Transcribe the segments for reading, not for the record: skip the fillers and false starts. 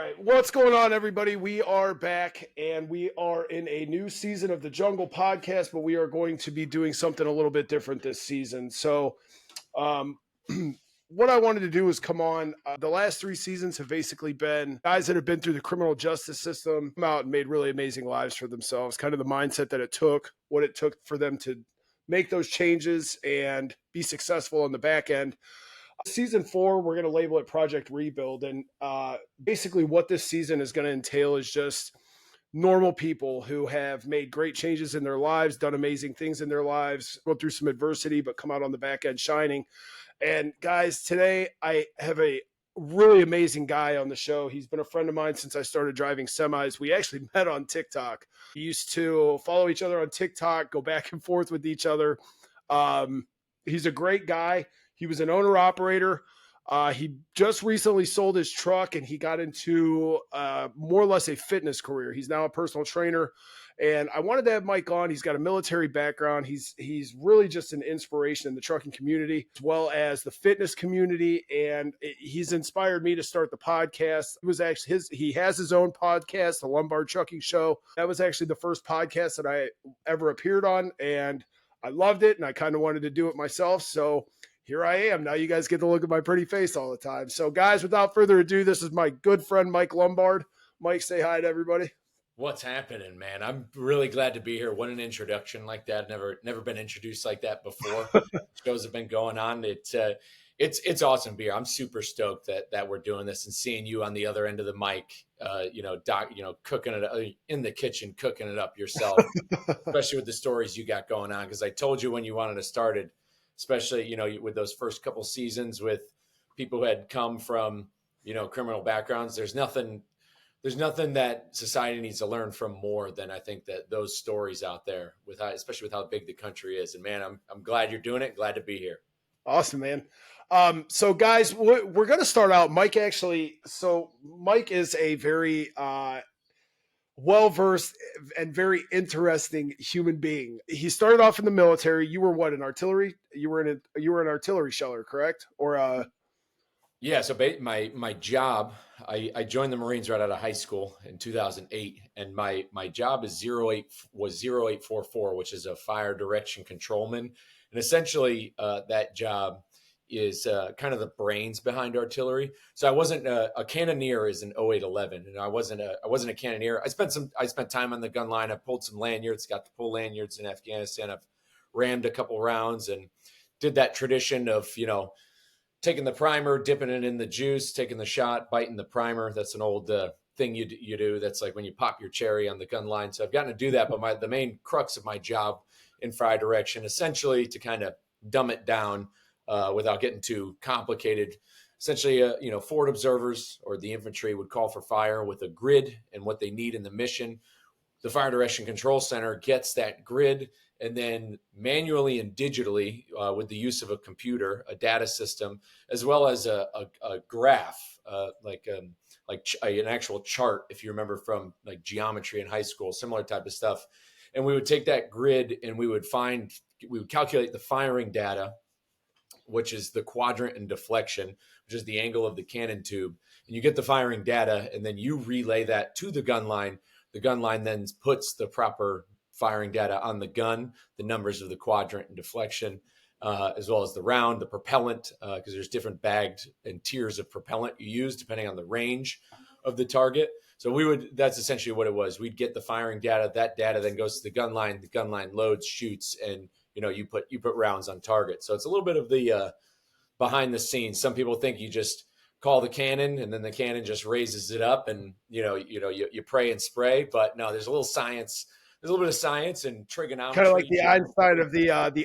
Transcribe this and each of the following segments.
right, what's going on, everybody? We are back, and we are in a new season of the Jungle Podcast, but we are going to be doing something a little bit different this season. So, um, what I wanted to do is come on. The last 3 seasons have basically been guys that have been through the criminal justice system, come out and made really amazing lives for themselves. Kind of the mindset that it took, what it took for them to make those changes and be successful on the back end. Season 4, we're going to label it Project Rebuild. And basically, what this season is going to entail is just normal people who have made great changes in their lives, done amazing things in their lives, go through some adversity, but come out on the back end shining. And guys, today I have a really amazing guy on the show. He's been a friend of mine since I started driving semis. We actually met on TikTok. We used to follow each other on TikTok, go back and forth with each other. He's a great guy. He was an owner operator. He just recently sold his truck and he got into more or less a fitness career. He's now a personal trainer. And I wanted to have Mike on. He's got a military background. He's really just an inspiration in the trucking community as well as the fitness community. And he's inspired me to start the podcast. It was actually he has his own podcast, the Lombard Trucking Show. That was actually the first podcast that I ever appeared on. And I loved it. And I kind of wanted to do it myself. So here I am. Now you guys get to look at my pretty face all the time. So guys, without further ado, this is my good friend, Mike Lombard. Mike, say hi to everybody. What's happening, man? I'm really glad to be here. What an introduction like that. Never been introduced like that before. Shows have been going on. It's awesome to be here. I'm super stoked that we're doing this and seeing you on the other end of the mic, cooking it in the kitchen, cooking it up yourself, especially with the stories you got going on. Because I told you when you wanted to start it, especially, with those first couple seasons with people who had come from, criminal backgrounds, there's nothing that society needs to learn from more than I think that those stories out there especially with how big the country is. And man, I'm glad you're doing it. Glad to be here. Awesome, man. So guys, we're going to start out. Mike is a very, well-versed and very interesting human being. He started off in the military. You were what, an artillery? You were an artillery sheller, correct? Or yeah. So my job, I joined the Marines right out of high school in 2008, and my job was 0844, which is a fire direction controlman, and essentially that job is kind of the brains behind artillery. So I wasn't a cannoneer is an 0811, and I wasn't a cannoneer. I spent time on the gun line. I pulled some lanyards, got to pull lanyards in Afghanistan. I've rammed a couple rounds and did that tradition of, taking the primer, dipping it in the juice, taking the shot, biting the primer. That's an old thing you do. That's like when you pop your cherry on the gun line. So I've gotten to do that, but the main crux of my job in fire direction, essentially to kind of dumb it down, without getting too complicated. Essentially, forward observers or the infantry would call for fire with a grid and what they need in the mission. The Fire Direction Control Center gets that grid and then manually and digitally, with the use of a computer, a data system, as well as a graph, like an actual chart, if you remember from like geometry in high school, similar type of stuff. And we would take that grid and we would calculate the firing data, which is the quadrant and deflection, which is the angle of the cannon tube. And you get the firing data, and then you relay that to the gun line. The gun line then puts the proper firing data on the gun, the numbers of the quadrant and deflection, as well as the round, the propellant, because there's different bagged and tiers of propellant you use depending on the range of the target. So that's essentially what it was. We'd get the firing data. That data then goes to the gun line loads, shoots, and you put rounds on target. So it's a little bit of the behind the scenes. Some people think you just call the cannon and then the cannon just raises it up and you pray and spray. But no, there's a little science. There's a little bit of science and trigonometry. Kind of like the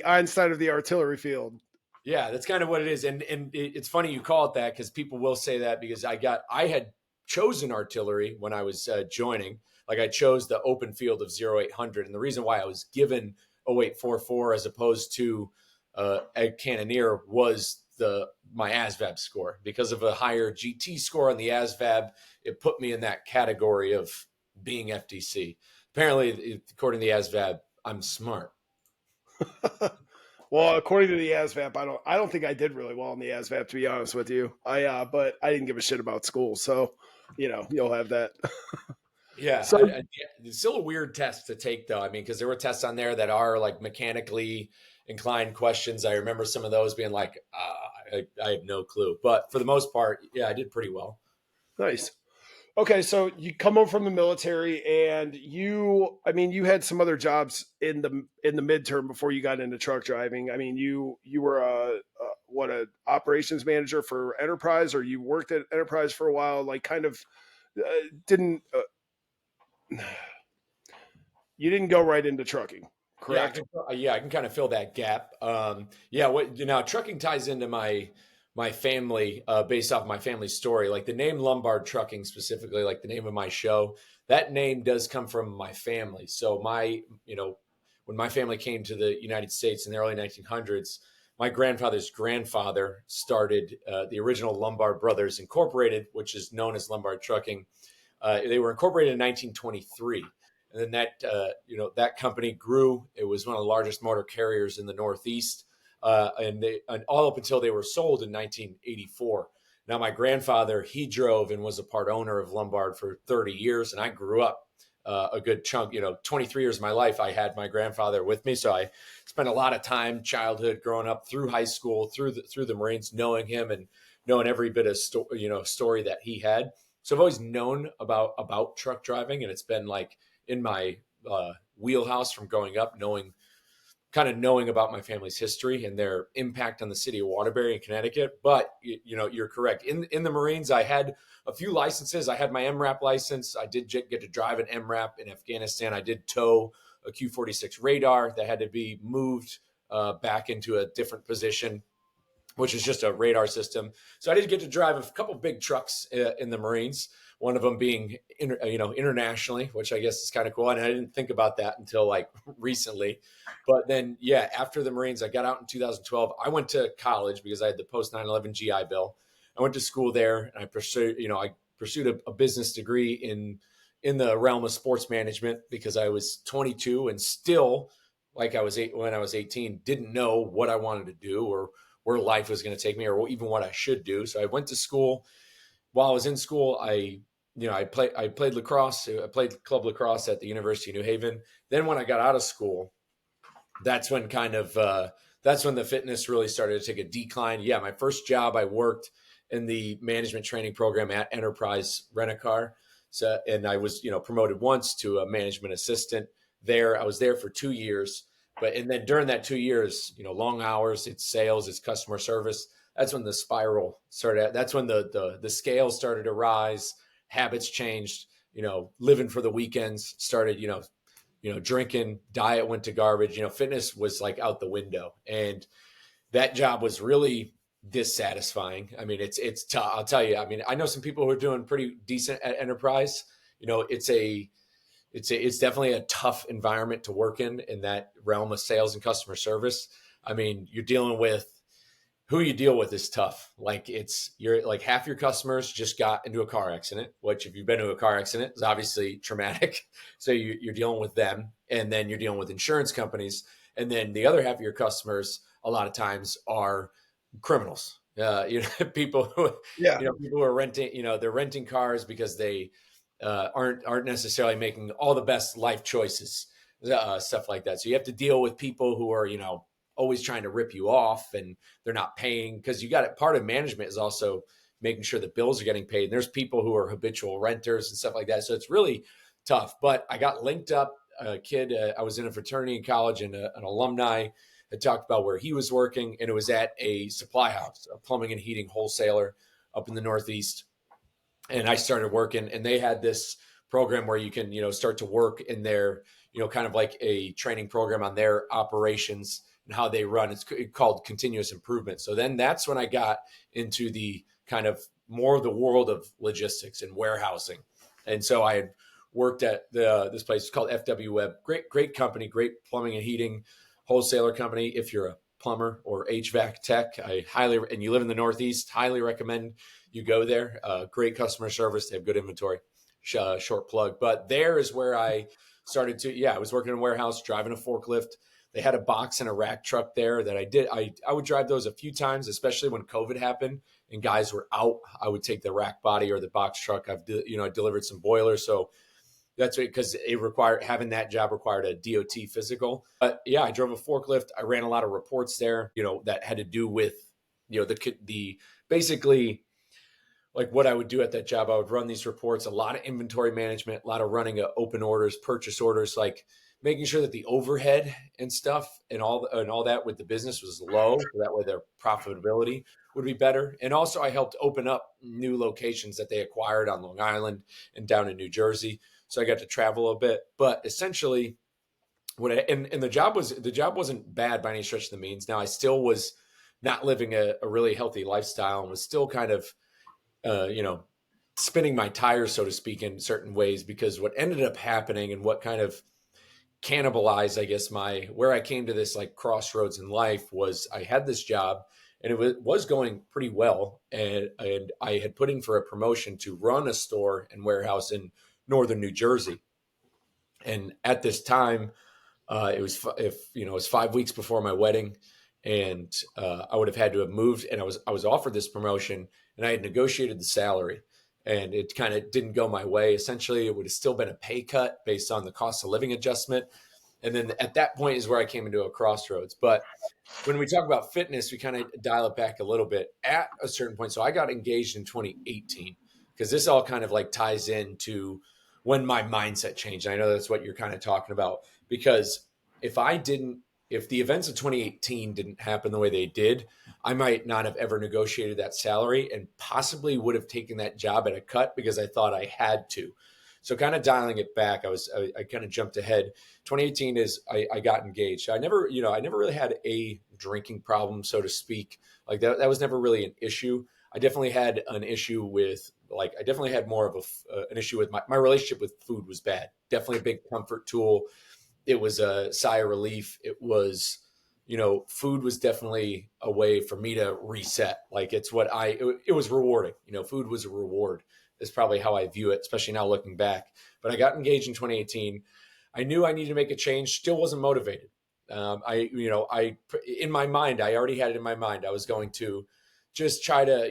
Einstein of the artillery field. Yeah, that's kind of what it is. And it's funny you call it that because people will say that because I had chosen artillery when I was joining. Like I chose the open field of 0800, and the reason why I was given 0844 as opposed to a cannoneer was my ASVAB score. Because of a higher GT score on the ASVAB, it put me in that category of being FDC. Apparently, according to the ASVAB, I'm smart. Well, according to the ASVAB, I don't think I did really well in the ASVAB, to be honest with you. But I didn't give a shit about school. So you'll have that. Yeah, So yeah, it's still a weird test to take, though. I mean, because there were tests on there that are like mechanically inclined questions. I remember some of those being like, I have no clue. But for the most part, yeah, I did pretty well. nice. Okay, so you come home from the military, and I mean, you had some other jobs in the midterm before you got into truck driving. I mean, you were a operations manager for Enterprise, or you worked at Enterprise for a while. Like, kind of didn't you didn't go right into trucking, Yeah, correct? I can kind of fill that gap. Yeah, what trucking ties into my family based off my family story. Like the name Lombard Trucking specifically, like the name of my show, that name does come from my family. So when my family came to the United States in the early 1900s, my grandfather's grandfather started the original Lombard Brothers Incorporated, which is known as Lombard Trucking. They were incorporated in 1923, and then that company grew. It was one of the largest motor carriers in the Northeast, and all up until they were sold in 1984. Now, my grandfather, he drove and was a part owner of Lombard for 30 years, and I grew up a good chunk. 23 years of my life, I had my grandfather with me, so I spent a lot of time, childhood, growing up, through high school, through the Marines, knowing him and knowing every bit of story that he had. So I've always known about truck driving, and it's been like in my wheelhouse from growing up, knowing about my family's history and their impact on the city of Waterbury in Connecticut. But you're correct. In the Marines, I had a few licenses. I had my MRAP license. I did get to drive an MRAP in Afghanistan. I did tow a Q-46 radar that had to be moved back into a different position, which is just a radar system. So I did get to drive a couple big trucks in the Marines. One of them being, internationally, which I guess is kind of cool. And I didn't think about that until like recently. But then, yeah, after the Marines, I got out in 2012. I went to college because I had the post 9/11 GI Bill. I went to school there, and I pursued a business degree in the realm of sports management because I was 22 and still, like when I was 18, didn't know what I wanted to do or where life was going to take me or even what I should do. So I went to school. While I was in school, I played lacrosse. I played club lacrosse at the University of New Haven. Then when I got out of school, that's when that's when the fitness really started to take a decline. Yeah, my first job, I worked in the management training program at Enterprise Rent-A-Car. So, and I was, promoted once to a management assistant there. I was there for 2 years, and then during that 2 years, long hours, it's sales, it's customer service. That's when the spiral started. That's when the scale started to rise. Habits changed. Living for the weekends started. Drinking, diet went to garbage. Fitness was like out the window, and that job was really dissatisfying. I mean, it's tough. I'll tell you. I mean, I know some people who are doing pretty decent at Enterprise. It's definitely a tough environment to work in that realm of sales and customer service. I mean, you're dealing with who you deal with is tough. Like you're like half your customers just got into a car accident, which if you've been to a car accident is obviously traumatic. So you're dealing with them, and then you're dealing with insurance companies, and then the other half of your customers a lot of times are criminals. People who Yeah. people who are renting. They're renting cars because they aren't necessarily making all the best life choices, stuff like that. So you have to deal with people who are always trying to rip you off, and they're not paying because you got it. Part of management is also making sure the bills are getting paid. And there's people who are habitual renters and stuff like that. So it's really tough. But I got linked up. A kid, I was in a fraternity in college, and an alumni had talked about where he was working, and it was at a supply house, a plumbing and heating wholesaler up in the Northeast. And I started working, and they had this program where you can, start to work in their, kind of like a training program on their operations and how they run. It's called continuous improvement. So then that's when I got into the kind of more of the world of logistics and warehousing. And so I had worked at this place. It's called FW Web. Great company, great plumbing and heating wholesaler company. If you're a plumber or HVAC tech, and you live in the Northeast, highly recommend you go there. Great customer service. They have good inventory. Short plug. But there is where I started to, I was working in a warehouse, driving a forklift. They had a box and a rack truck there that I did. I would drive those a few times, especially when COVID happened. and guys were out, I would take the rack body or the box truck. I delivered some boilers. So that's because it required, having that job required a DOT physical. But yeah, I drove a forklift. I ran a lot of reports there, that had to do with, the basically like what I would do at that job. I would run these reports, a lot of inventory management, a lot of running of open orders, purchase orders, like making sure that the overhead and stuff and all that with the business was low, so that way their profitability would be better. And also I helped open up new locations that they acquired on Long Island and down in New Jersey. So I got to travel a bit, but essentially and the job wasn't bad by any stretch of the means. Now I still was not living a really healthy lifestyle and was still kind of uh, you know, spinning my tires, so to speak, in certain ways, because what ended up happening and what kind of cannibalized, I guess, where I came to this like crossroads in life was I had this job and it was going pretty well. And I had put in for a promotion to run a store and warehouse in northern New Jersey. And at this time, it was 5 weeks before my wedding, and I would have had to have moved. And I was offered this promotion, and I had negotiated the salary, and it kind of didn't go my way. Essentially, it would have still been a pay cut based on the cost of living adjustment. And then at that point is where I came into a crossroads. But when we talk about fitness, we kind of dial it back a little bit at a certain point. So I got engaged in 2018 because this all kind of like ties into when my mindset changed. And I know that's what you're kind of talking about, because if I didn't, if the events of 2018 didn't happen the way they did, I might not have ever negotiated that salary and possibly would have taken that job at a cut because I thought I had to. So kind of dialing it back, I kind of jumped ahead. 2018 is I got engaged. I never really had a drinking problem, so to speak. Like that was never really an issue. I definitely had an issue with I definitely had more of an issue with my relationship with food was bad. Definitely a big comfort tool. It was a sigh of relief. It was, food was definitely a way for me to reset. Like it was rewarding. Food was a reward is probably how I view it, especially now looking back. But I got engaged in 2018. I knew I needed to make a change. Still wasn't motivated. In my mind, I already had it in my mind. I was going to just try to,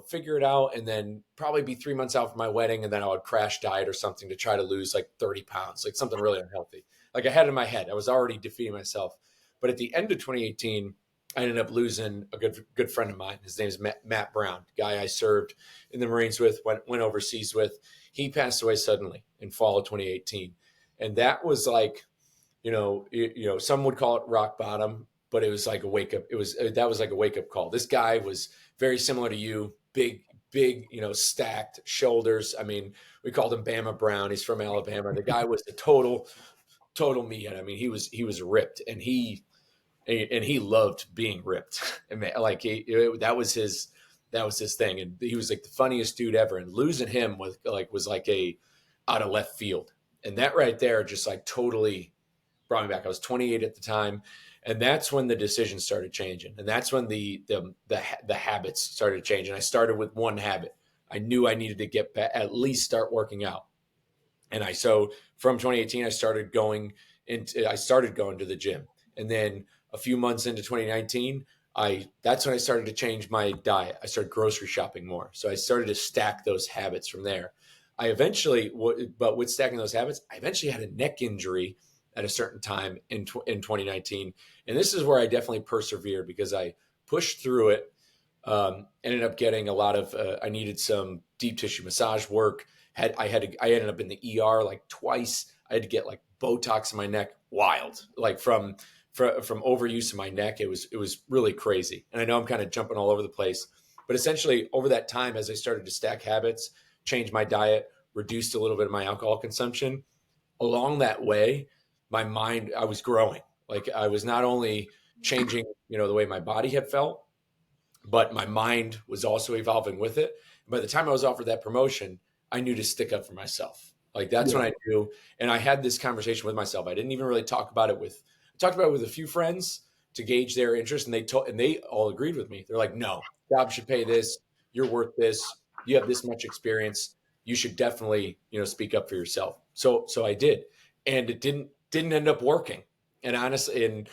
figure it out, and then probably be 3 months out from my wedding. And then I would crash diet or something to try to lose like 30 pounds, like something really unhealthy. Like I had it in my head. I was already defeating myself. But at the end of 2018, I ended up losing a good friend of mine. His name is Matt Brown, guy I served in the Marines with, went overseas with. He passed away suddenly in fall of 2018, and that was like, some would call it rock bottom, but it was like a wake up. That was like a wake up call. This guy was very similar to you, big, stacked shoulders. I mean, we called him Bama Brown. He's from Alabama. The guy was a total meathead. I mean, he was ripped, and he loved being ripped. And that was his thing. And he was like the funniest dude ever. And losing him was like a out of left field. And that right there just like totally brought me back. I was 28 at the time, and that's when the decisions started changing. And that's when the habits started changing. I started with one habit. I knew I needed to get back, at least start working out. And so from 2018, I started going to the gym. And then a few months into 2019, that's when I started to change my diet. I started grocery shopping more. So I started to stack those habits from there. But with stacking those habits, I eventually had a neck injury at a certain time in 2019. And this is where I definitely persevered because I pushed through it. Ended up getting a lot of, I needed some deep tissue massage work. I ended up in the ER like twice. I had to get like Botox in my neck. Wild, like from overuse of my neck. It was really crazy. And I know I'm kind of jumping all over the place, but essentially over that time, as I started to stack habits, change my diet, reduced a little bit of my alcohol consumption, along that way, I was growing. Like I was not only changing, the way my body had felt, but my mind was also evolving with it. By the time I was offered that promotion, I knew to stick up for myself. Like that's when I knew. And I had this conversation with myself. I didn't even really talk about it I talked about it with a few friends to gauge their interest. And they all agreed with me. They're like, no, job should pay this. You're worth this. You have this much experience. You should definitely, speak up for yourself. So I did. And it didn't end up working. And honestly,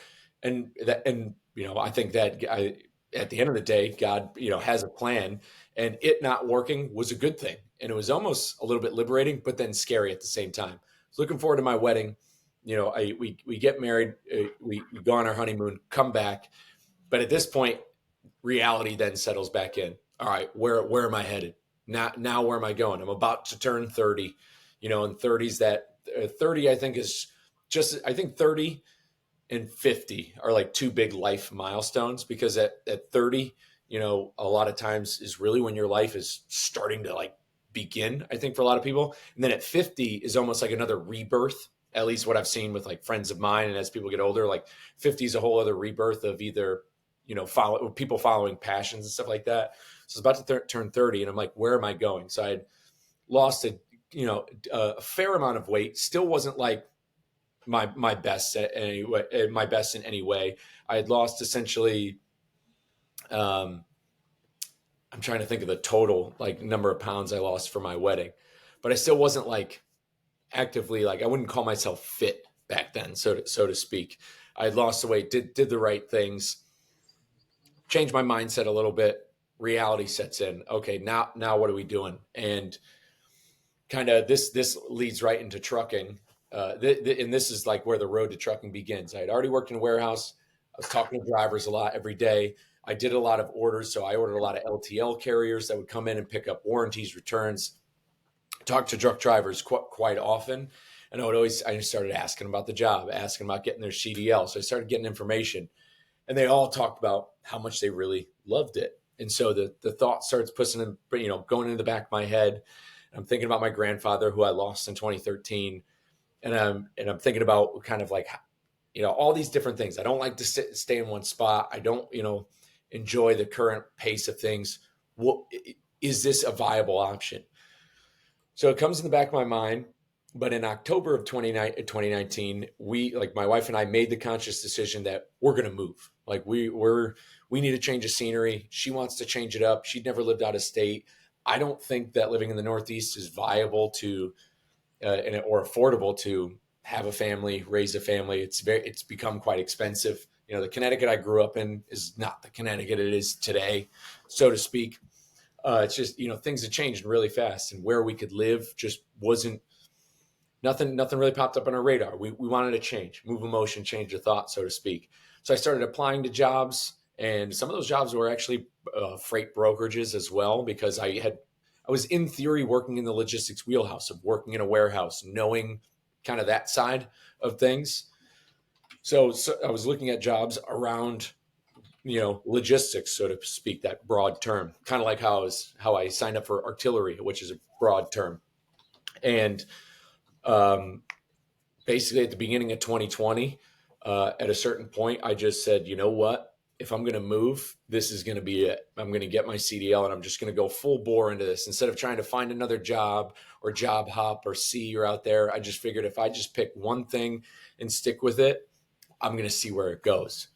I think that at the end of the day, God, has a plan, and it not working was a good thing. And it was almost a little bit liberating, but then scary at the same time. I was looking forward to my wedding. We get married, we go on our honeymoon, come back. But at this point, reality then settles back in. All right, where am I headed? Now where am I going? I'm about to turn 30, and 30s that 30, I think I think 30 and 50 are like two big life milestones, because at 30, a lot of times is really when your life is starting to like begin, I think, for a lot of people. And then at 50 is almost like another rebirth, at least what I've seen with like friends of mine. And as people get older, like 50 is a whole other rebirth of either, people following passions and stuff like that. So it's about to turn 30, and I'm like, where am I going? So I'd lost a fair amount of weight. Still wasn't like my best my best in any way. I had lost essentially, I'm trying to think of the total like number of pounds I lost for my wedding, but I still wasn't like actively, like I wouldn't call myself fit back then, so to speak. I had lost the weight, did the right things, changed my mindset a little bit. Reality sets in. Okay, now what are we doing? And kind of this leads right into trucking. And this is like where the road to trucking begins. I had already worked in a warehouse. I was talking to drivers a lot every day. I did a lot of orders. So I ordered a lot of LTL carriers that would come in and pick up warranties, returns, talk to truck drivers quite often. And I just started asking about the job, asking about getting their CDL. So I started getting information, and they all talked about how much they really loved it. And so the thought starts pushing, going into the back of my head. I'm thinking about my grandfather, who I lost in 2013. And I'm thinking about kind of like, all these different things. I don't like to stay in one spot. I don't, enjoy the current pace of things. What is this a viable option? So it comes in the back of my mind. But in October of 2019, like my wife and I made the conscious decision that we're going to move. Like we need a change of scenery. She wants to change it up. She'd never lived out of state. I don't think that living in the Northeast is viable to or affordable to have a family, raise a family. It's become quite expensive. The Connecticut I grew up in is not the Connecticut it is today, so to speak. It's just, things have changed really fast, and where we could live just wasn't, nothing really popped up on our radar. We wanted to change, move emotion, change the thought, so to speak. So I started applying to jobs, and some of those jobs were actually freight brokerages as well, because I was in theory working in the logistics wheelhouse of working in a warehouse, knowing kind of that side of things. So I was looking at jobs around, logistics, so to speak, that broad term, kind of like how I signed up for artillery, which is a broad term. And basically at the beginning of 2020, at a certain point, I just said, you know what? If I'm going to move, this is going to be it. I'm going to get my CDL, and I'm just going to go full bore into this. Instead of trying to find another job or job hop or see you're out there, I just figured if I just pick one thing and stick with it, I'm going to see where it goes.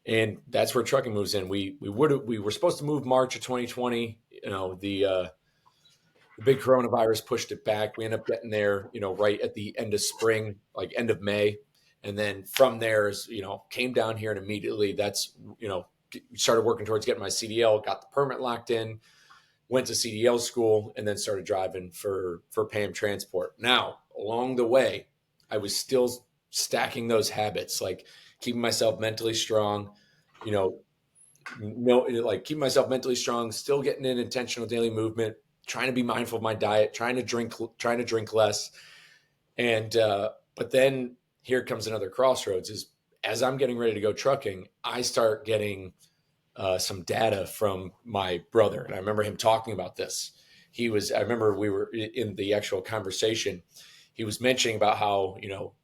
And that's where trucking moves in. We were supposed to move March of 2020. The big coronavirus pushed it back. We ended up getting there, right at the end of spring, like end of May. And then from there, came down here, and immediately started working towards getting my CDL, got the permit locked in, went to CDL school, and then started driving for PAM Transport. Now, along the way, I was still stacking those habits, like keeping myself mentally strong, keeping myself mentally strong, still getting in intentional daily movement, trying to be mindful of my diet, trying to drink less. And, but then here comes another crossroads is as I'm getting ready to go trucking, I start getting some data from my brother. And I remember him talking about this. I remember we were in the actual conversation. He was mentioning about how,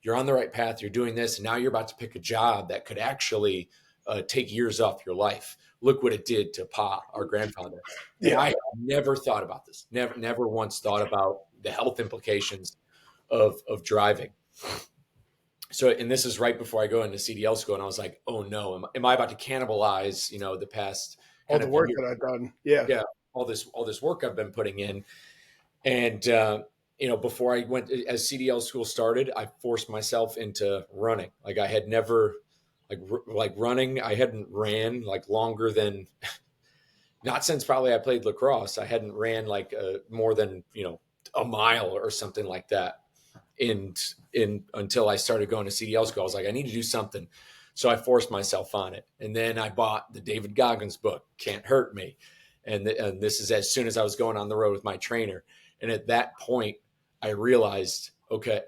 you're on the right path, you're doing this, and now you're about to pick a job that could actually take years off your life. Look what it did to Pa, our grandfather. And Yeah. I never thought about this. Never once thought about the health implications of driving. So, and this is right before I go into CDL school, and I was like, oh no, am I about to cannibalize, the past All kind the of work year, that I've done. Yeah. all this work I've been putting in. And, before I went, as CDL school started, I forced myself into running. Like I had never like running. I hadn't ran like longer than, not since probably I played lacrosse. I hadn't ran like more than, a mile or something like that. In until I started going to CDL school, I was like, I need to do something. So I forced myself on it. And then I bought the David Goggins book, Can't Hurt Me. And this is as soon as I was going on the road with my trainer. And at that point, I realized, okay,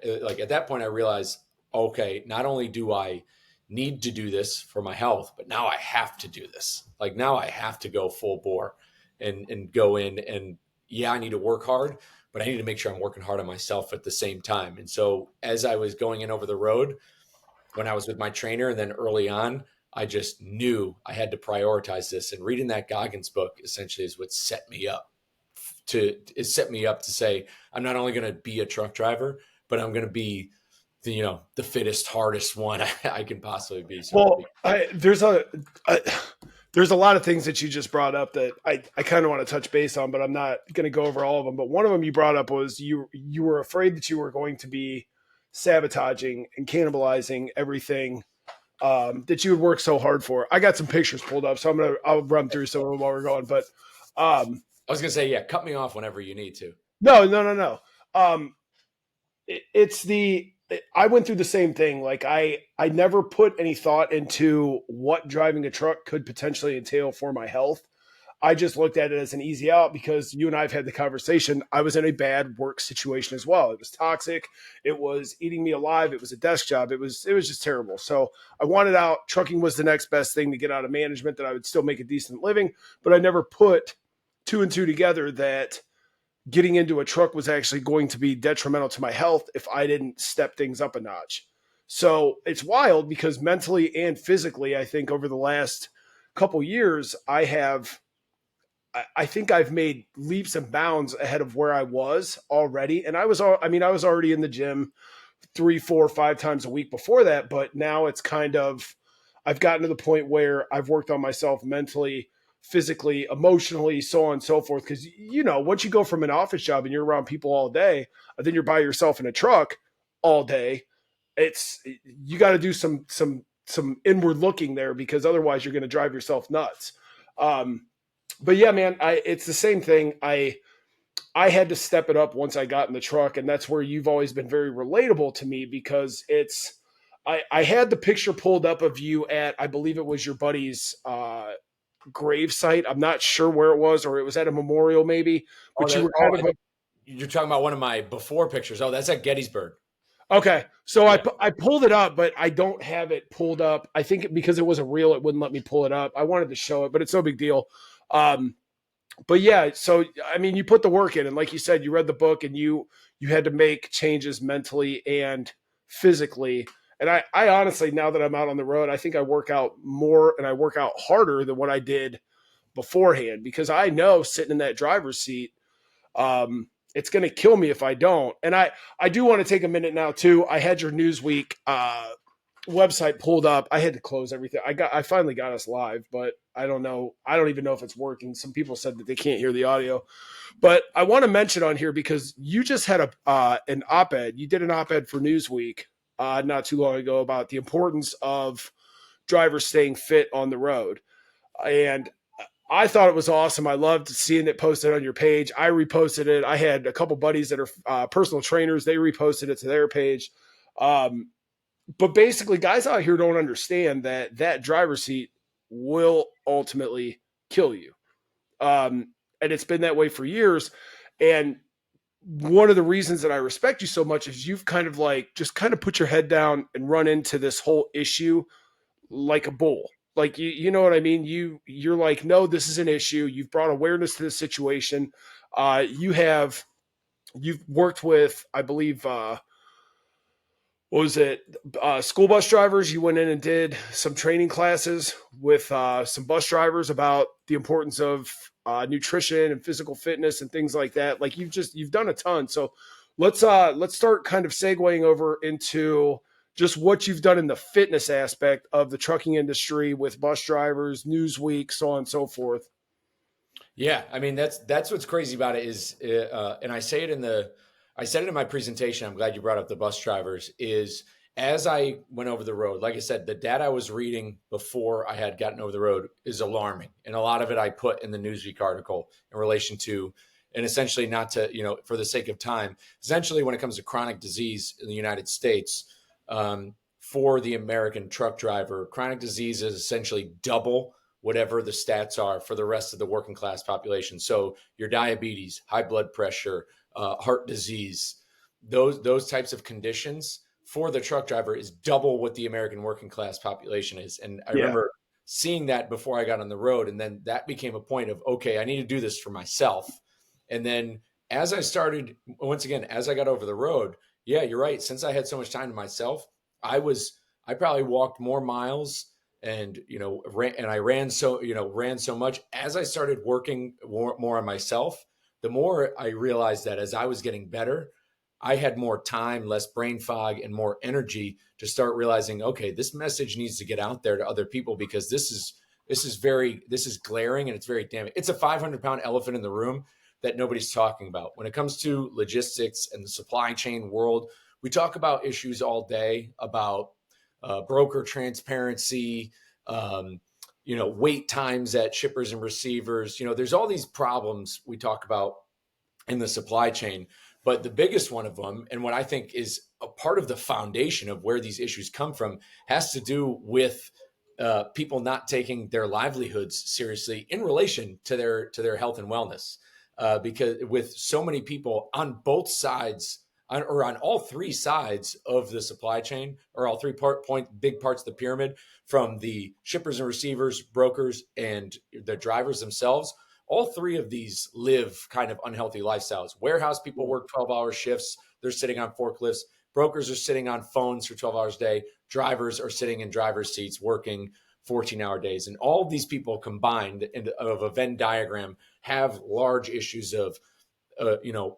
not only do I need to do this for my health, but now I have to do this. Like now I have to go full bore and go in, and yeah, I need to work hard, but I need to make sure I'm working hard on myself at the same time. And so as I was going in over the road, when I was with my trainer, and then early on, I just knew I had to prioritize this. And reading that Goggins book essentially is what set me up to say, I'm not only going to be a truck driver, but I'm going to be the fittest, hardest one I can possibly be. So there's a lot of things that you just brought up that I kind of want to touch base on, but I'm not going to go over all of them. But one of them you brought up was you were afraid that you were going to be sabotaging and cannibalizing everything that you would work so hard for. I got some pictures pulled up, so I'll run through some of them while we're going. But I was going to say, yeah, cut me off whenever you need to. No. I went through the same thing. Like I never put any thought into what driving a truck could potentially entail for my health. I just looked at it as an easy out because you and I have had the conversation. I was in a bad work situation as well. It was toxic. It was eating me alive. It was a desk job. It was just terrible. So I wanted out. Trucking was the next best thing to get out of management, that I would still make a decent living, but I never put two and two together that getting into a truck was actually going to be detrimental to my health if I didn't step things up a notch. So it's wild because mentally and physically, I think over the last couple years, I think I've made leaps and bounds ahead of where I was already. And I was already in the gym 3, 4, 5 times a week before that, but now it's kind of, I've gotten to the point where I've worked on myself mentally, physically, emotionally, so on and so forth. Cause once you go from an office job and you're around people all day, then you're by yourself in a truck all day. You got to do some inward looking there, because otherwise you're going to drive yourself nuts. But yeah, man, it's the same thing. I had to step it up once I got in the truck, and that's where you've always been very relatable to me, because I had the picture pulled up of you at, I believe it was your buddy's grave site. I'm not sure where it was, or it was at a memorial maybe, but you were you're talking about one of my before pictures. Oh, that's at Gettysburg. Okay. So yeah. I pulled it up, but I don't have it pulled up. I think because it was a reel, it wouldn't let me pull it up. I wanted to show it, but it's no big deal. But yeah, so, I mean, you put the work in, and like you said, you read the book and you had to make changes mentally and physically. And I honestly, now that I'm out on the road, I think I work out more and I work out harder than what I did beforehand, because I know sitting in that driver's seat, it's going to kill me if I don't. And I do want to take a minute now too. I had your Newsweek, website pulled up. I had to close everything. I finally got us live, but I don't know. I don't even know if it's working. Some people said that they can't hear the audio, but I want to mention on here, because you just had an op-ed. You did an op-ed for Newsweek not too long ago about the importance of drivers staying fit on the road. And I thought it was awesome. I loved seeing it posted on your page. I reposted it. I had a couple buddies that are personal trainers. They reposted it to their page. But basically, guys out here don't understand that driver's seat will ultimately kill you. And it's been that way for years. And one of the reasons that I respect you so much is you've kind of just put your head down and run into this whole issue like a bull. Like, you know what I mean? You're like, no, this is an issue. You've brought awareness to the situation. You've worked with, I believe, what was it? School bus drivers. You went in and did some training classes with some bus drivers about the importance of nutrition and physical fitness and things like that. Like, you've done a ton. So let's start kind of segueing over into just what you've done in the fitness aspect of the trucking industry with bus drivers, Newsweek, so on and so forth. Yeah, I mean, that's what's crazy about it is, and I said it in my presentation. I'm glad you brought up the bus drivers. Is as I went over the road, like I said, the data I was reading before I had gotten over the road is alarming. And a lot of it I put in the Newsweek article in relation to, and essentially not to, for the sake of time, essentially when it comes to chronic disease in the United States, for the American truck driver, chronic disease is essentially double whatever the stats are for the rest of the working class population. So your diabetes, high blood pressure, heart disease, those types of conditions for the truck driver is double what the American working class population is. And I Yeah. remember seeing that before I got on the road. And then that became a point of, okay, I need to do this for myself. And then as I started, once again, as I got over the road, yeah, you're right. Since I had so much time to myself, I probably walked more miles and, I ran so much as I started working more on myself. The more I realized that as I was getting better, I had more time, less brain fog, and more energy to start realizing, okay, this message needs to get out there to other people because this is glaring and it's very damning. It's a 500-pound elephant in the room that nobody's talking about. When it comes to logistics and the supply chain world, we talk about issues all day about broker transparency, wait times at shippers and receivers. There's all these problems we talk about in the supply chain. But the biggest one of them, and what I think is a part of the foundation of where these issues come from, has to do with people not taking their livelihoods seriously in relation to their health and wellness. Because with so many people on both sides, or on all three sides of the supply chain, or all three big parts of the pyramid, from the shippers and receivers, brokers, and the drivers themselves, all three of these live kind of unhealthy lifestyles. Warehouse people work 12-hour shifts. They're sitting on forklifts. Brokers are sitting on phones for 12 hours a day. Drivers are sitting in driver's seats working 14-hour days. And all of these people combined of a Venn diagram have large issues of,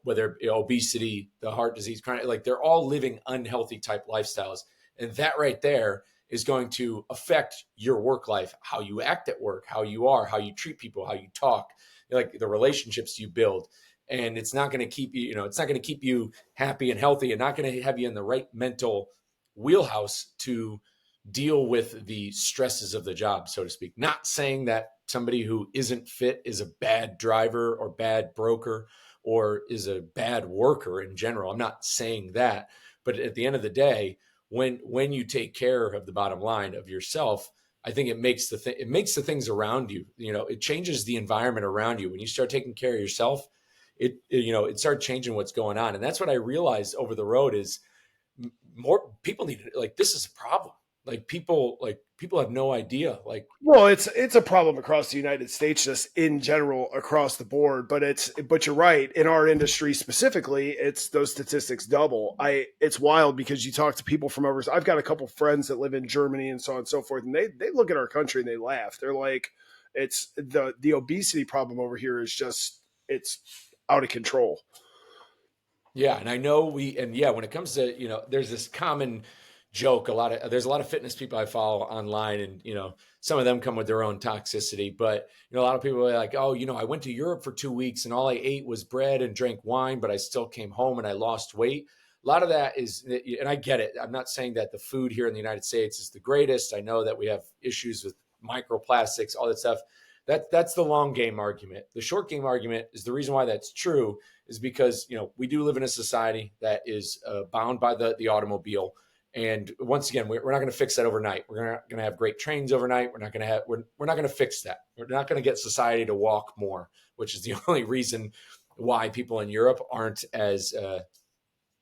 whether obesity, the heart disease, like they're all living unhealthy type lifestyles. And that right there is going to affect your work life, how you act at work, how you are, how you treat people, how you talk, like the relationships you build. And it's not going to keep you, it's not going to keep you happy and healthy, and not going to have you in the right mental wheelhouse to deal with the stresses of the job, so to speak. Not saying that somebody who isn't fit is a bad driver or bad broker or is a bad worker in general. I'm not saying that. But at the end of the day, when you take care of the bottom line of yourself, I think it makes the things around you, it changes the environment around you. When you start taking care of yourself, it starts changing what's going on. And that's what I realized over the road is more people need, like, this is a problem. People have no idea. Well, it's a problem across the United States, just in general across the board. But you're right. In our industry specifically, it's those statistics double. It's wild because you talk to people from overseas. I've got a couple friends that live in Germany and so on and so forth, and they look at our country and they laugh. They're like, it's the obesity problem over here is just it's out of control. Yeah, and I know when it comes to, there's this common joke. There's a lot of fitness people I follow online, and some of them come with their own toxicity. But a lot of people are like, oh, I went to Europe for 2 weeks and all I ate was bread and drank wine, but I still came home and I lost weight. A lot of that is, and I get it. I'm not saying that the food here in the United States is the greatest. I know that we have issues with microplastics, all that stuff. That's the long game argument. The short game argument is the reason why that's true is because we do live in a society that is bound by the automobile. And once again, we're not going to fix that overnight. We're not going to have great trains overnight. We're not going to fix that. We're not going to get society to walk more, which is the only reason why people in Europe aren't as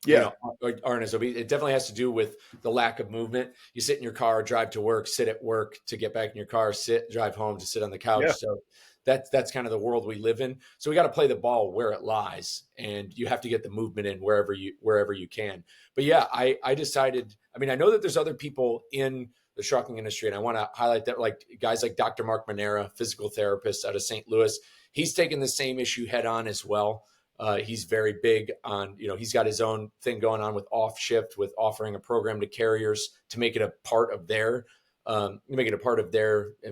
aren't as obese. It definitely has to do with the lack of movement. You sit in your car, drive to work, sit at work to get back in your car, drive home to sit on the couch. Yeah. So that's kind of the world we live in. So we got to play the ball where it lies, and you have to get the movement in wherever you can. But yeah, I decided. I mean, I know that there's other people in the trucking industry, and I want to highlight that, like guys like Dr. Mark Manera, physical therapist out of St. Louis. He's taken the same issue head on as well. He's very big on, he's got his own thing going on with Off Shift, with offering a program to carriers to make it a part of their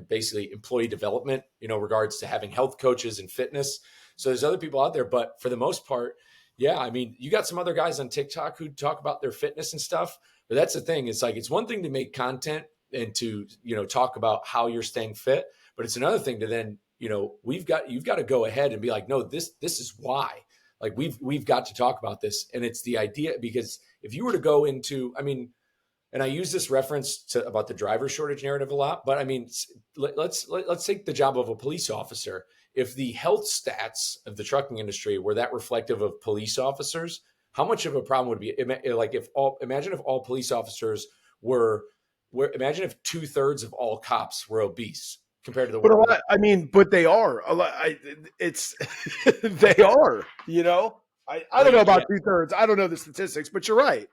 basically employee development, regards to having health coaches and fitness. So there's other people out there, but for the most part, yeah, I mean, you got some other guys on TikTok who talk about their fitness and stuff, But that's the thing. It's like, it's one thing to make content and to, talk about how you're staying fit, but it's another thing to then, you've got to go ahead and be like, no, this is why. Like, we've got to talk about this. And it's the idea, because if you were to go into, I mean, and I use this reference to about the driver shortage narrative a lot, but I mean, let's take the job of a police officer. If the health stats of the trucking industry were that reflective of police officers, how much of a problem would it be? Like, imagine if all police officers imagine if 2/3 of all cops were obese compared to the But a world. lot, I mean, but they are a lot. It's they are. I Well, don't know about yeah, 2/3. I don't know the statistics, but you're right.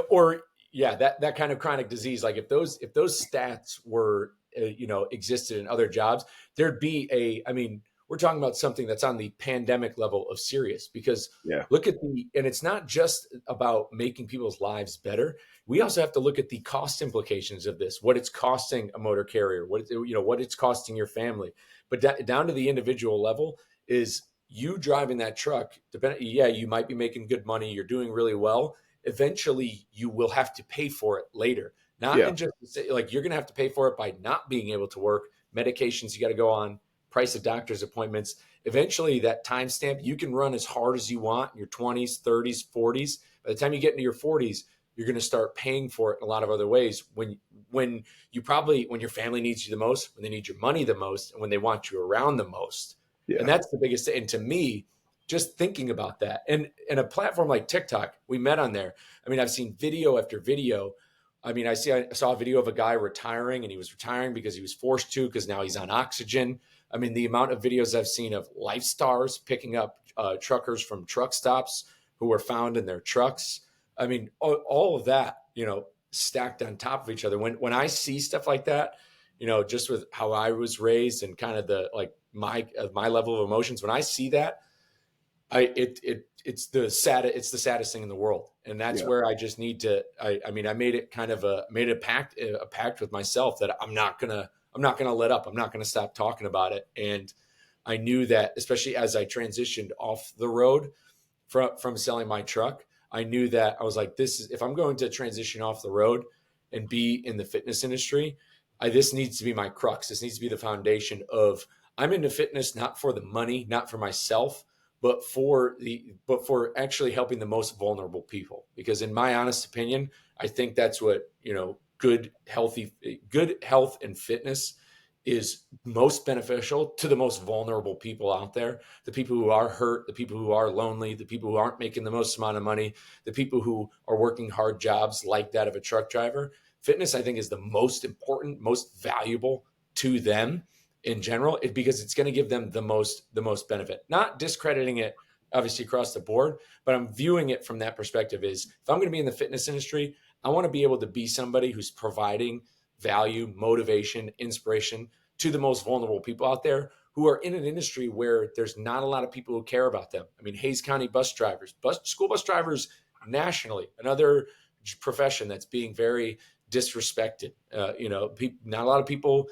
or yeah, that kind of chronic disease. Like, if those stats were existed in other jobs, there'd be I mean, we're talking about something that's on the pandemic level of serious, because Yeah, look at and it's not just about making people's lives better. We also have to look at the cost implications of this, what it's costing a motor carrier, what it's costing your family. But down to the individual level, is you driving that truck, yeah, you might be making good money, you're doing really well. Eventually you will have to pay for it later. Not yeah, in just, like, you're going to have to pay for it by not being able to work, medications you got to go on, price of doctor's appointments. Eventually, that timestamp, you can run as hard as you want in your 20s, 30s, 40s. By the time you get into your 40s, you're going to start paying for it in a lot of other ways. When your family needs you the most, when they need your money the most, and when they want you around the most. And yeah. that's the biggest. And to me, just thinking about that, and a platform like TikTok, we met on there. I mean, I've seen video after video. I mean, I saw a video of a guy retiring, and he was retiring because he was forced to, because now he's on oxygen. I mean, the amount of videos I've seen of life stars picking up truckers from truck stops who were found in their trucks. I mean, all of that, stacked on top of each other. When I see stuff like that, just with how I was raised and kind of the, like, my level of emotions, when I see that, it's the saddest thing in the world. And that's Yeah. where I just need to, I mean, I made it kind of made a pact with myself that I'm not gonna let up. I'm not gonna stop talking about it. And I knew that, especially as I transitioned off the road from selling my truck, I knew that I was like, if I'm going to transition off the road and be in the fitness industry, this needs to be my crux. This needs to be the foundation of, I'm into fitness, not for the money, not for myself, but for actually helping the most vulnerable people. Because in my honest opinion, I think that's what, good health and fitness is most beneficial to the most vulnerable people out there, the people who are hurt, the people who are lonely, the people who aren't making the most amount of money, the people who are working hard jobs like that of a truck driver. Fitness, I think, is the most important, most valuable to them in general, because it's going to give them the most benefit. Not discrediting it obviously across the board, but I'm viewing it from that perspective. Is, if I'm going to be in the fitness industry, I want to be able to be somebody who's providing value, motivation, inspiration to the most vulnerable people out there who are in an industry where there's not a lot of people who care about them. I mean, Hayes County bus drivers, school bus drivers nationally, another profession that's being very disrespected. Not a lot of people,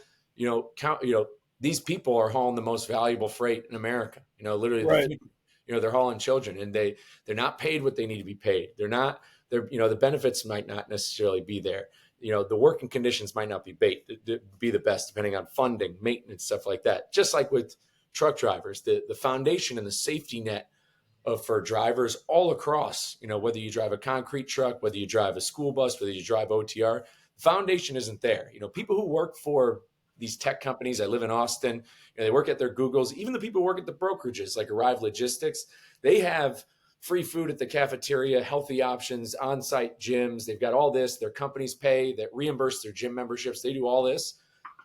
these people are hauling the most valuable freight in America. Literally the Right. future. They're hauling children, and they're not paid what they need to be paid. The benefits might not necessarily be there. The working conditions might not be the best, depending on funding, maintenance, stuff like that. Just like with truck drivers, the foundation and the safety net for drivers all across, whether you drive a concrete truck, whether you drive a school bus, whether you drive OTR, the foundation isn't there. People who work for these tech companies, I live in Austin, they work at their Googles, even the people who work at the brokerages like Arrive Logistics, they have free food at the cafeteria, healthy options, on-site gyms. They've got all this. Their companies pay that reimburse their gym memberships. They do all this.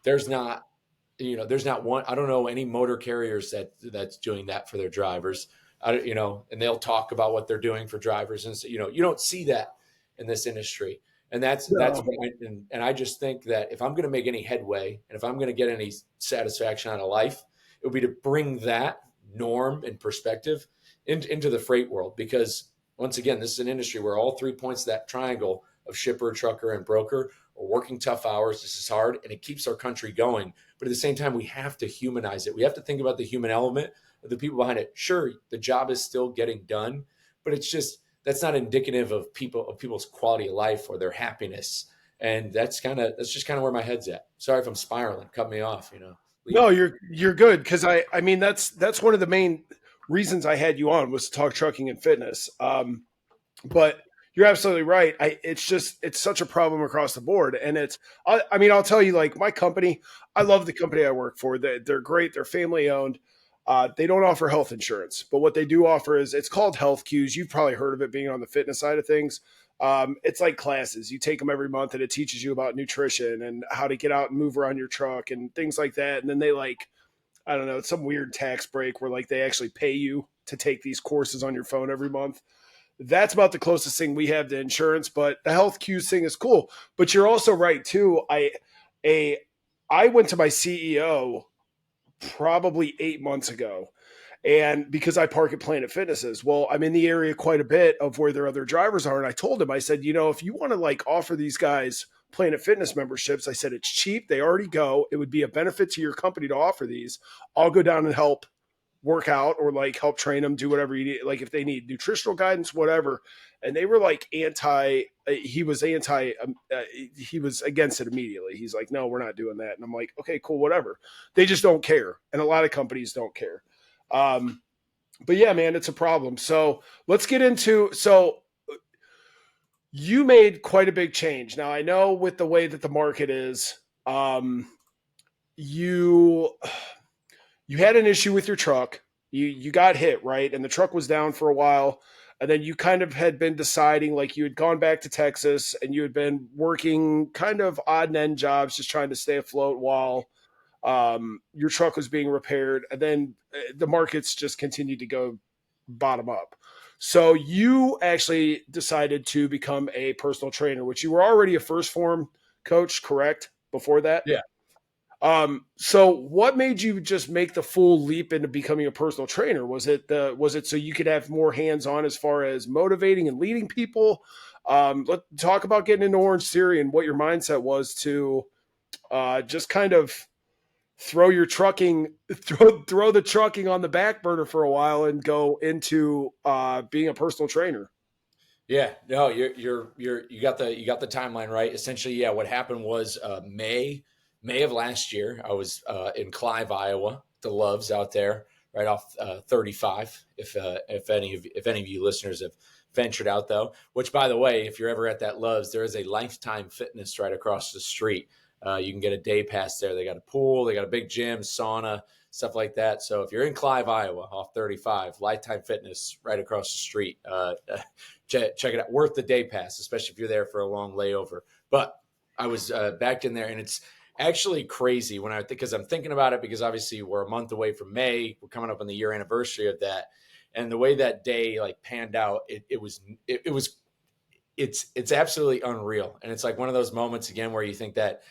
There's not, there's not one. I don't know any motor carriers that's doing that for their drivers. And they'll talk about what they're doing for drivers, and so, you don't see that in this industry. And that's No. what and I just think that if I'm going to make any headway, and if I'm going to get any satisfaction out of life, it would be to bring that norm and perspective into the freight world. Because once again, this is an industry where all 3 points of that triangle of shipper, trucker, and broker are working tough hours. This is hard, and it keeps our country going. But at the same time, we have to humanize it. We have to think about the human element of the people behind it. Sure, the job is still getting done, but it's just that's not indicative of people's quality of life or their happiness. And that's just kind of where my head's at. Sorry if I'm spiraling. Cut me off. No, Leave. you're good because I mean that's one of the main reasons I had you on was to talk trucking and fitness. But you're absolutely right. It's such a problem across the board, and I mean I'll tell you like my company. I love the company I work for. They're great. They're family owned. They don't offer health insurance, but what they do offer is it's called Health Cues. You've probably heard of it being on the fitness side of things. It's like classes. You take them every month, and it teaches you about nutrition and how to get out and move around your truck and things like that. And then they like I don't know, it's some weird tax break where like they actually pay you to take these courses on your phone every month. That's about the closest thing we have to insurance, but the health cues thing is cool. But you're also right too. A I went to my CEO probably 8 months ago. And because I park at Planet Fitnesses, well, I'm in the area quite a bit of where their other drivers are. And I told him, I said, if you want to like offer these guys Planet Fitness memberships, I said, it's cheap. They already go. It would be a benefit to your company to offer these. I'll go down and help work out or like help train them, do whatever you need. Like if they need nutritional guidance, whatever. And they were like he was he was against it immediately. He's like, no, we're not doing that. And I'm like, okay, cool, whatever. They just don't care. And a lot of companies don't care. Um, but yeah, man, it's a problem. So let's get into, so you made quite a big change. Now I know with the way that the market is, you you had an issue with your truck. You got hit, right? And the truck was down for a while. And then you kind of had been deciding, like you had gone back to Texas and you had been working kind of odd and end jobs, just trying to stay afloat while your truck was being repaired. And then the markets just continued to go bottom up. So you actually decided to become a personal trainer, which you were already a first form coach, correct? Before that? Yeah. So what made you just make the full leap into becoming a personal trainer? Was it so you could have more hands on as far as motivating and leading people? Let's talk about getting into Orange Theory and what your mindset was to just kind of throw your trucking, throw the trucking on the back burner for a while and go into being a personal trainer. Yeah, no, you got the timeline right. Essentially, yeah, what happened was May of last year, I was in Clive, Iowa, the Loves out there, right off 35. If any of you listeners have ventured out though, which by the way, if you're ever at that Loves, there is a Lifetime Fitness right across the street. You can get a day pass there. They got a pool, they got a big gym, sauna, stuff like that. So if you're in Clive, Iowa, off 35, Lifetime Fitness right across the street. Check it out. Worth the day pass, especially if you're there for a long layover. But I was back in there, and it's actually crazy when because I'm thinking about it, because obviously we're a month away from May. We're coming up on the year anniversary of that. And the way that day like panned out, it's absolutely unreal. And it's like one of those moments again where you think that,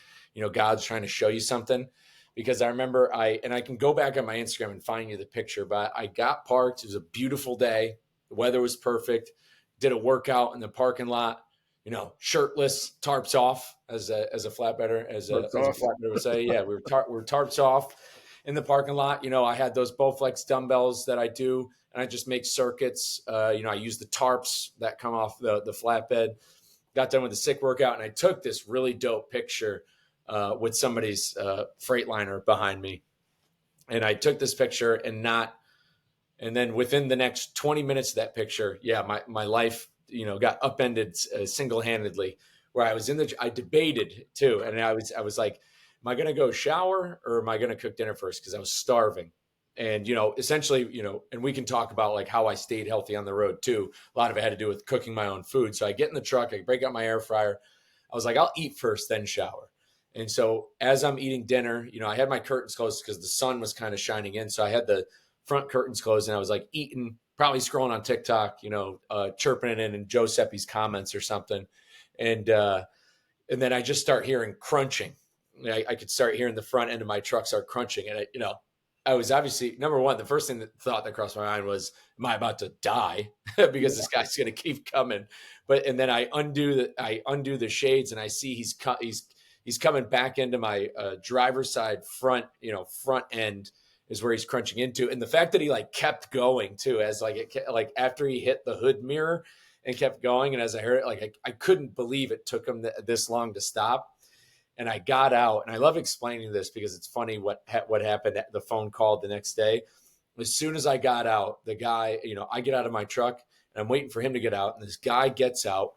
God's trying to show you something. Because I remember I can go back on my Instagram and find you the picture, but I got parked. It was a beautiful day. The weather was perfect. Did a workout in the parking lot, shirtless, tarps off, as a flatbedder, as a flatbedder would say. Yeah, we were tarps off in the parking lot. I had those Bowflex dumbbells that I do, and I just make circuits. I use the tarps that come off the flatbed. Got done with the sick workout, and I took this really dope picture with somebody's Freightliner behind me. And I took this picture and then within the next 20 minutes of that picture, yeah, my life, got upended single-handedly, where I debated too. And I was like, am I going to go shower or am I going to cook dinner first? Cause I was starving. And, essentially, and we can talk about like how I stayed healthy on the road too. A lot of it had to do with cooking my own food. So I get in the truck, I break out my air fryer. I was like, I'll eat first, then shower. And so as I'm eating dinner, I had my curtains closed because the sun was kind of shining in. So I had the front curtains closed and I was like eating, probably scrolling on TikTok, chirping it in Giuseppe's comments or something. And then I just start hearing crunching. I could start hearing the front end of my truck start crunching. And I was obviously, number one, the first thought that crossed my mind was, am I about to die? Because this guy's going to keep coming. And then I undo the shades and I see he's coming back into my driver's side front end is where he's crunching into. And the fact that he like kept going too, as like after he hit the hood mirror and kept going. And as I heard it, like I couldn't believe it took him this long to stop. And I got out, and I love explaining this because it's funny what happened at the phone call the next day. As soon as I got out, the guy, I get out of my truck and I'm waiting for him to get out. And this guy gets out,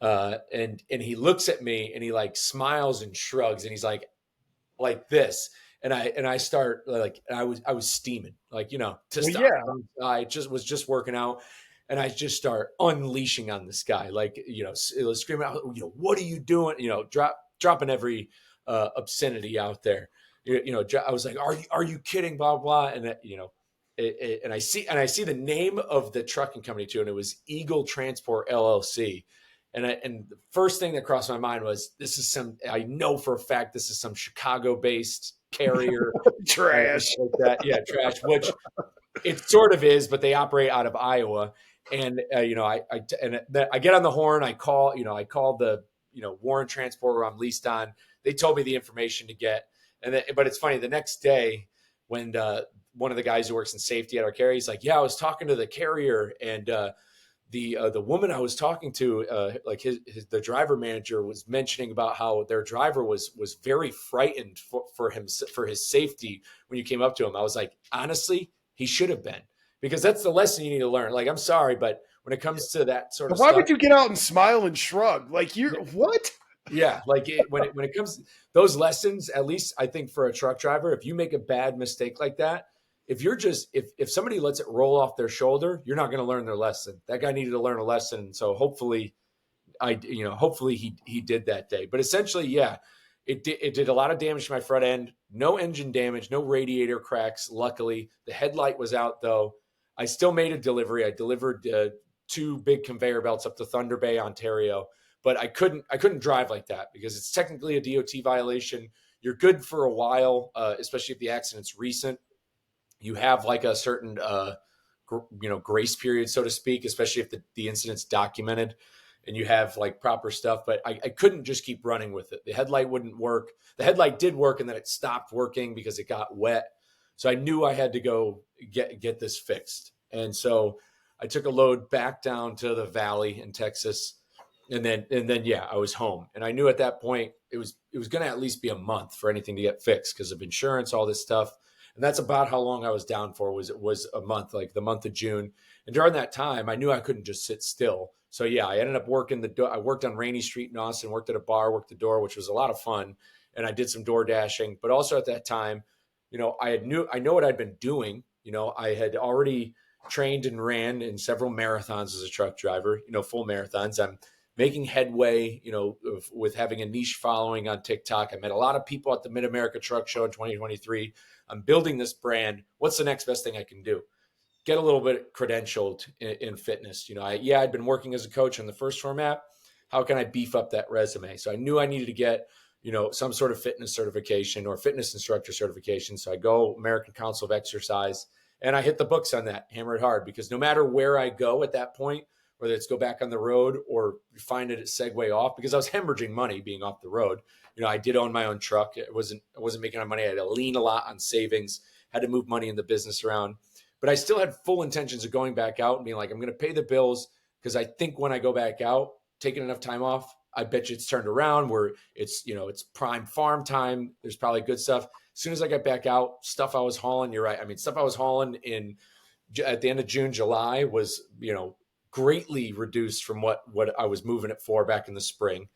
and he looks at me and he like smiles and shrugs, and he's like this. And I start like, I was steaming, like, to Well, stop. yeah. I was just working out. And I just start unleashing on this guy, like, screaming out, what are you doing? Dropping every obscenity out there. I was like, are you kidding? Blah, blah. And and I see the name of the trucking company too. And it was Eagle Transport LLC. And the first thing that crossed my mind was, I know for a fact, this is some Chicago based carrier. Trash. Like that. Yeah. Trash, which it sort of is, but they operate out of Iowa. And, I get on the horn. I call the, Warren Transport where I'm leased on. They told me the information to get. But it's funny, the next day when one of the guys who works in safety at our carrier, he's like, yeah, I was talking to the carrier, and the woman I was talking to, like the driver manager was mentioning about how their driver was very frightened for his safety when you came up to him. I was like, honestly, he should have been, because that's the lesson you need to learn. Like, I'm sorry, but when it comes to that sort of Why stuff, would you get out and smile and shrug? Like, you're what? yeah, like when it comes those lessons, at least I think for a truck driver, if you make a bad mistake like that, if somebody lets it roll off their shoulder, you're not going to learn their lesson. That guy needed to learn a lesson. So hopefully he did that day. But essentially, yeah, it did a lot of damage to my front end. No engine damage, no radiator cracks. Luckily, the headlight was out though. I still made a delivery. I delivered 2 big conveyor belts up to Thunder Bay, Ontario. But I couldn't drive like that because it's technically a DOT violation. You're good for a while, especially if the accident's recent. You have like a certain grace period, so to speak, especially if the incident's documented and you have like proper stuff. But I couldn't just keep running with it. The headlight wouldn't work. The headlight did work, and then it stopped working because it got wet. So I knew I had to go get this fixed. And so I took a load back down to the valley in Texas. And then yeah, I was home, and I knew at that point it was going to at least be a month for anything to get fixed because of insurance, all this stuff. And that's about how long I was down for, was a month, like the month of June. And during that time, I knew I couldn't just sit still. So yeah, I ended up working I worked on Rainy Street in Austin, worked at a bar, worked the door, which was a lot of fun. And I did some door dashing, but also at that time, I know what I'd been doing. I had already trained and ran in several marathons as a truck driver, full marathons. I'm making headway, with having a niche following on TikTok. I met a lot of people at the Mid-America Truck Show in 2023. I'm building this brand. What's the next best thing I can do? Get a little bit credentialed in fitness. I'd been working as a coach on the First Form app. How can I beef up that resume? So I knew I needed to get, some sort of fitness certification or fitness instructor certification. So I go American Council of Exercise, and I hit the books on that, hammer it hard, because no matter where I go at that point, whether it's go back on the road or find it segue off, because I was hemorrhaging money being off the road. I did own my own truck. I wasn't making enough money. I had to lean a lot on savings, had to move money in the business around, but I still had full intentions of going back out and being like, I'm going to pay the bills. Because I think when I go back out, taking enough time off, I bet you it's turned around where it's prime farm time. There's probably good stuff. As soon as I got back out, stuff I was hauling, you're right. I mean, stuff I was hauling at the end of June, July was, greatly reduced from what I was moving it for back in the spring.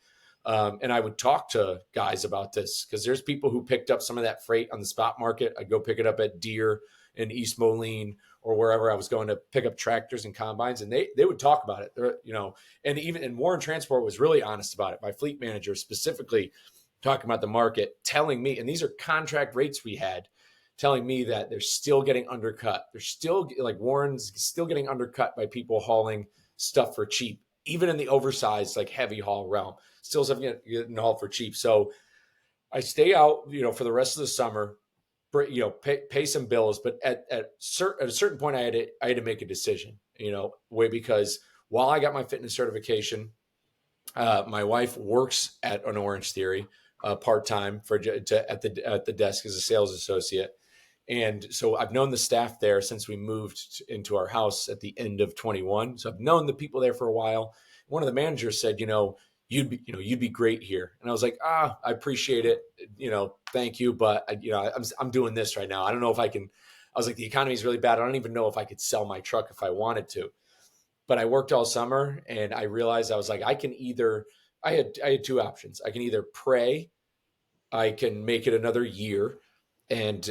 And I would talk to guys about this because there's people who picked up some of that freight on the spot market. I'd go pick it up at Deere in East Moline or wherever I was going to pick up tractors and combines. And they would talk about it, and Warren Transport was really honest about it. My fleet manager specifically talking about the market, telling me, and these are contract rates we had, telling me that they're still getting undercut. They're still, like, Warren's still getting undercut by people hauling stuff for cheap, even in the oversized, like, heavy haul realm, still stuff getting hauled for cheap. So I stay out, for the rest of the summer, pay some bills. But at a certain point, I had to make a decision, because while I got my fitness certification, my wife works at an Orange Theory part-time at the desk as a sales associate. And so I've known the staff there since we moved into our house at the end of 21. So I've known the people there for a while. One of the managers said, you'd be great here. And I was like, I appreciate it. Thank you. But I'm doing this right now. I don't know if I can. I was like, the economy is really bad. I don't even know if I could sell my truck if I wanted to. But I worked all summer and I realized I was like, I had two options. I can either pray, I can make it another year and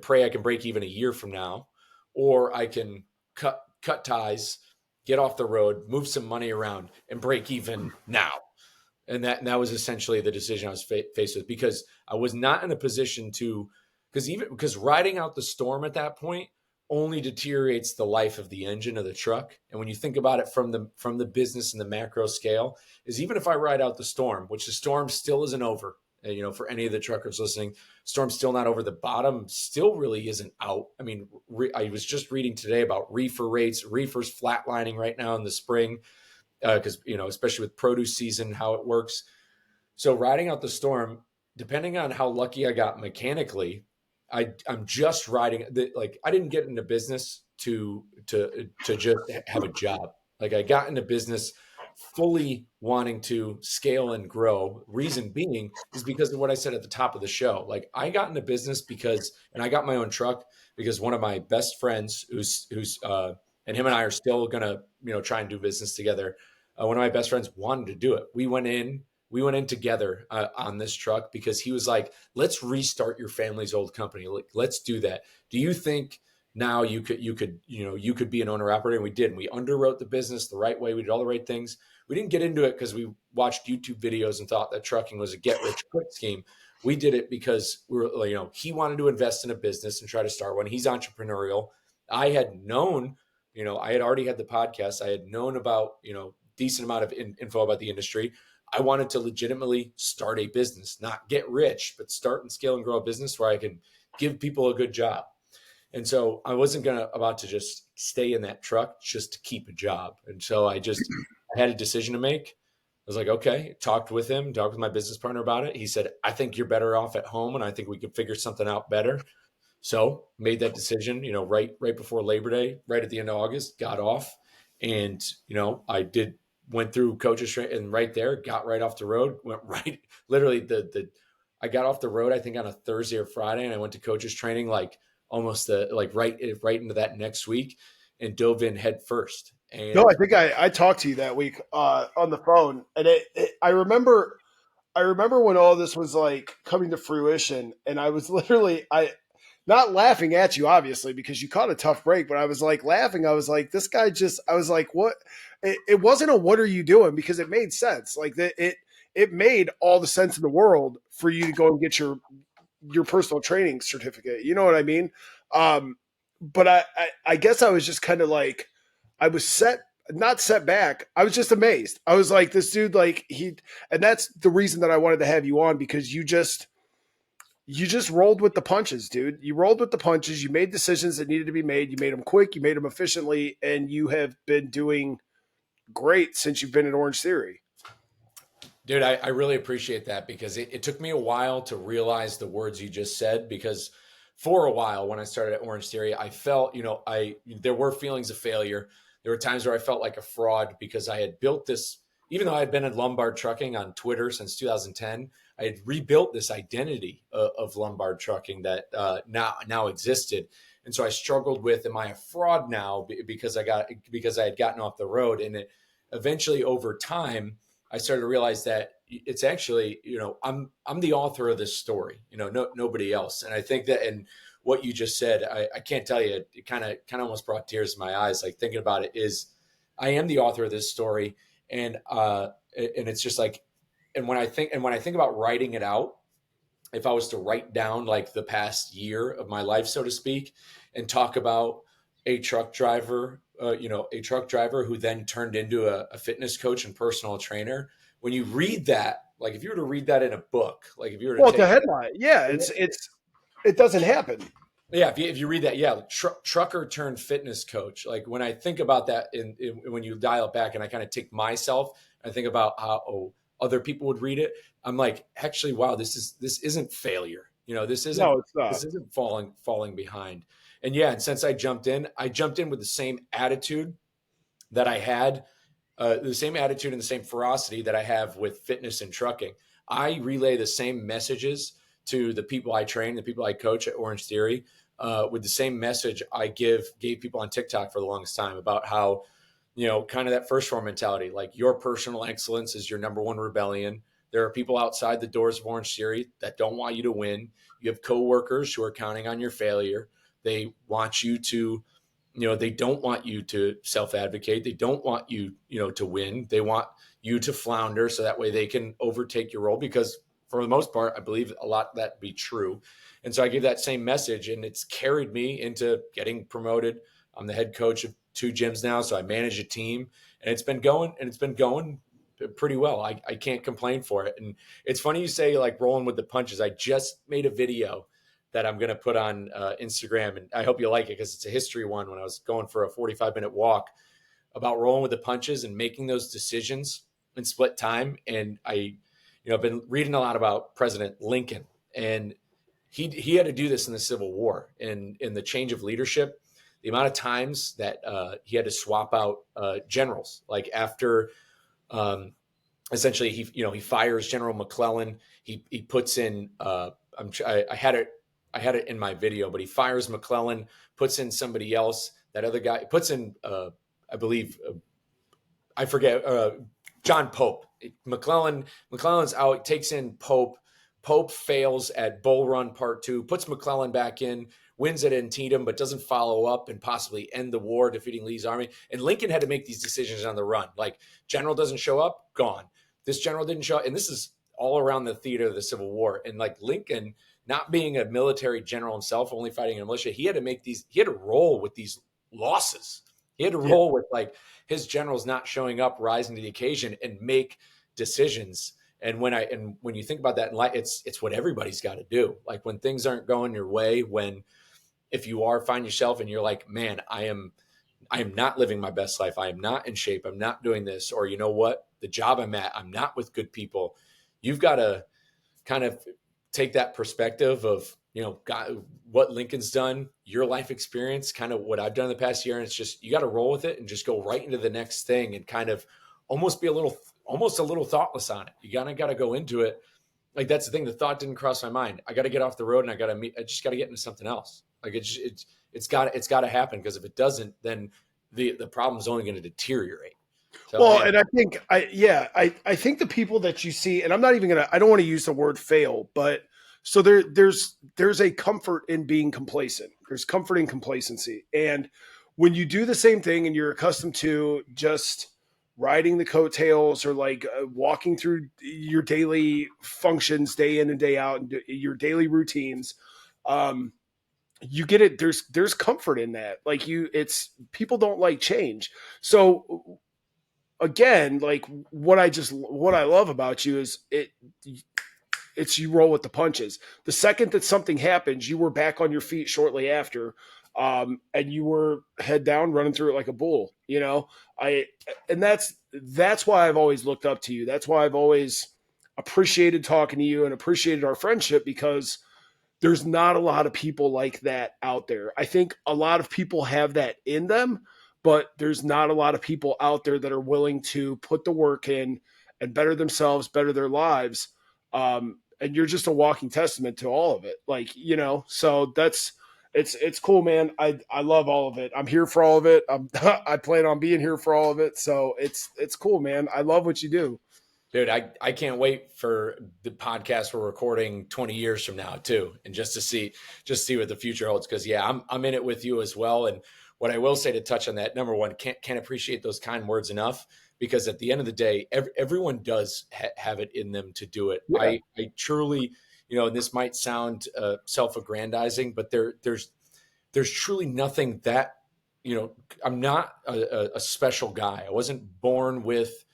pray I can break even a year from now, or I can cut ties, get off the road, move some money around, and break even now. And that was essentially the decision I was faced with, because I was not in a position to, because riding out the storm at that point only deteriorates the life of the engine of the truck. And when you think about it from the business and the macro scale, is even if I ride out the storm, which the storm still isn't over, for any of the truckers listening, storm's still not over. The bottom still really isn't out. I mean, I was just reading today about reefer rates. Reefers flatlining right now in the spring, because especially with produce season, how it works. So riding out the storm, depending on how lucky I got mechanically, I'm just riding. I didn't get into business to just have a job. Like, I got into business fully wanting to scale and grow. Reason being is because of what I said at the top of the show. Like, I got into business and I got my own truck because one of my best friends who's and him and I are still gonna, try and do business together. One of my best friends wanted to do it. We went in together on this truck because he was like, let's restart your family's old company. Like, let's do that. Do you think now you could be an owner operator? And we did. And we underwrote the business the right way. We did all the right things. We didn't get into it because we watched YouTube videos and thought that trucking was a get rich quick scheme. We did it because he wanted to invest in a business and try to start one. He's entrepreneurial. I had known, I had already had the podcast. I had known about, decent amount of info about the industry. I wanted to legitimately start a business, not get rich, but start and scale and grow a business where I can give people a good job. And so I wasn't about to just stay in that truck just to keep a job. And so I had a decision to make. I was like, okay, talked with my business partner about it. He said, I think you're better off at home and I think we could figure something out better. So made that decision, right before Labor Day, right at the end of August, got off. And, went through coaches training, and right there, got right off the road, went right, literally I got off the road, I think on a Thursday or Friday, and I went to coaches training, like almost right into that next week, and dove in head first. And no, I think I talked to you that week on the phone, and I remember when all this was like coming to fruition, and I was literally not laughing at you, obviously, because you caught a tough break, but I was like laughing. I was like, this guy I was like, what? It wasn't a what are you doing, because it made sense. Like it made all the sense in the world for you to go and get your personal training certificate. You know what I mean? But I guess I was just kind of like, I was not set back. I was just amazed. I was like, this dude, and that's the reason that I wanted to have you on, because you just rolled with the punches, dude. You rolled with the punches. You made decisions that needed to be made. You made them quick. You made them efficiently, and you have been doing great since you've been at Orange Theory. Dude, I really appreciate that, because it took me a while to realize the words you just said, because for a while when I started at Orange Theory, I felt, there were feelings of failure. There were times where I felt like a fraud because I had built this, even though I had been in Lombard trucking on Twitter since 2010, I had rebuilt this identity of Lombard trucking that now existed. And so I struggled with, am I a fraud now because I had gotten off the road? And it eventually, over time, I started to realize that it's actually, I'm the author of this story, nobody else. And I think that, and what you just said, I can't tell you, it kind of almost brought tears to my eyes, like thinking about it, is I am the author of this story. And it's just like, and when I think about writing it out, if I was to write down like the past year of my life, so to speak, and talk about a truck driver who then turned into a fitness coach and personal trainer. When you read that, like if you were to read that in a book, like if you were to take the headline, it doesn't happen. Yeah, if you read that, trucker turned fitness coach. Like when I think about that, when you dial it back, and I kind of take myself, I think about how other people would read it. I'm like, actually, wow, this isn't failure. This isn't No, it's not. falling behind. And yeah, and since I jumped in with the same attitude that I had, the same attitude and the same ferocity that I have with fitness and trucking. I relay the same messages to the people I train, the people I coach at Orange Theory, with the same message I gave people on TikTok for the longest time about how, kind of that first form mentality, like your personal excellence is your number one rebellion. There are people outside the doors of Orange Theory that don't want you to win. You have coworkers who are counting on your failure. They want you to, they don't want you to self-advocate. They don't want you, to win. They want you to flounder so that way they can overtake your role, because for the most part, I believe a lot of that to be true. And so I give that same message, and it's carried me into getting promoted. I'm the head coach of 2 gyms now, so I manage a team, and it's been going pretty well. I can't complain for it. And it's funny you say like rolling with the punches. I just made a video that I'm going to put on Instagram, and I hope you like it because it's a history one. When I was going for a 45-minute walk, about rolling with the punches and making those decisions in split time. And I've been reading a lot about President Lincoln, and he had to do this in the Civil War, and in the change of leadership, the amount of times that he had to swap out generals, like after essentially he fires General McClellan. He puts in I had it in my video, but he fires McClellan, puts in somebody else. That other guy puts in I believe I forget John Pope. McClellan's out, takes in Pope. Pope fails at Bull Run Part 2, puts McClellan back in, wins at Antietam, but doesn't follow up and possibly end the war, defeating Lee's army. And Lincoln had to make these decisions on the run. Like, general doesn't show up, gone. This general didn't show up. And this is all around the theater of the Civil War. And like Lincoln, not being a military general himself, only fighting in a militia, he had to roll with these losses. He had to roll with like his generals not showing up, rising to the occasion, and make decisions. And when you think about that in life, it's what everybody's got to do. Like when things aren't going your way, if you find yourself and you're like, man, I am not living my best life. I am not in shape. I'm not doing this. Or you know what? The job I'm at, I'm not with good people. You've got to kind of take that perspective of, God, what Lincoln's done, your life experience, kind of what I've done in the past year. And it's just, you got to roll with it and just go right into the next thing and kind of almost be almost a little thoughtless on it. You got to go into it. Like, that's the thing. The thought didn't cross my mind. I got to get off the road and I just got to get into something else. Like it's got to happen, because if it doesn't, then the problem is only going to deteriorate. So, well, and I think I think the people that you see, and I don't want to use the word fail, but so there's a comfort in being complacent. There's comfort in complacency. And when you do the same thing and you're accustomed to just riding the coattails or like walking through your daily functions day in and day out and your daily routines, you get it. There's comfort in that. Like it's people don't like change. So again, like what I love about you is it's you roll with the punches. The second that something happens, you were back on your feet shortly after, and you were head down running through it like a bull. And that's why I've always looked up to you. That's why I've always appreciated talking to you and appreciated our friendship, because there's not a lot of people like that out there. I think a lot of people have that in them, but there's not a lot of people out there that are willing to put the work in and better themselves, better their lives. And you're just a walking testament to all of it. Like, so it's cool, man. I love all of it. I'm here for all of it. I plan on being here for all of it. So it's cool, man. I love what you do. Dude, I can't wait for the podcast we're recording 20 years from now too. And just to see what the future holds. Cause yeah, I'm in it with you as well. And what I will say to touch on that, number one, can't appreciate those kind words enough, because at the end of the day, everyone does have it in them to do it. Yeah. I truly, and this might sound self-aggrandizing, but there's truly nothing that, I'm not a special guy. I wasn't born with,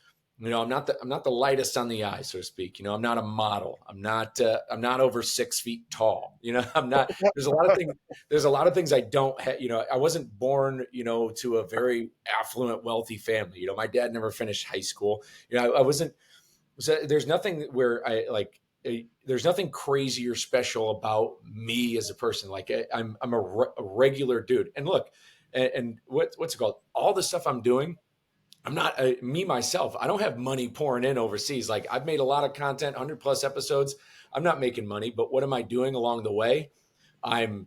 I'm not the lightest on the eye, so to speak. I'm not a model. I'm not over 6 feet tall. I'm not. There's a lot of things I don't have. I wasn't born, to a very affluent, wealthy family. My dad never finished high school. I wasn't. So there's nothing where I like. there's nothing crazy or special about me as a person. Like I'm a regular dude. And look, and what's it called? All the stuff I'm doing, I'm not me myself. I don't have money pouring in overseas. Like I've made a lot of content, 100+ episodes. I'm not making money, but what am I doing along the way? I'm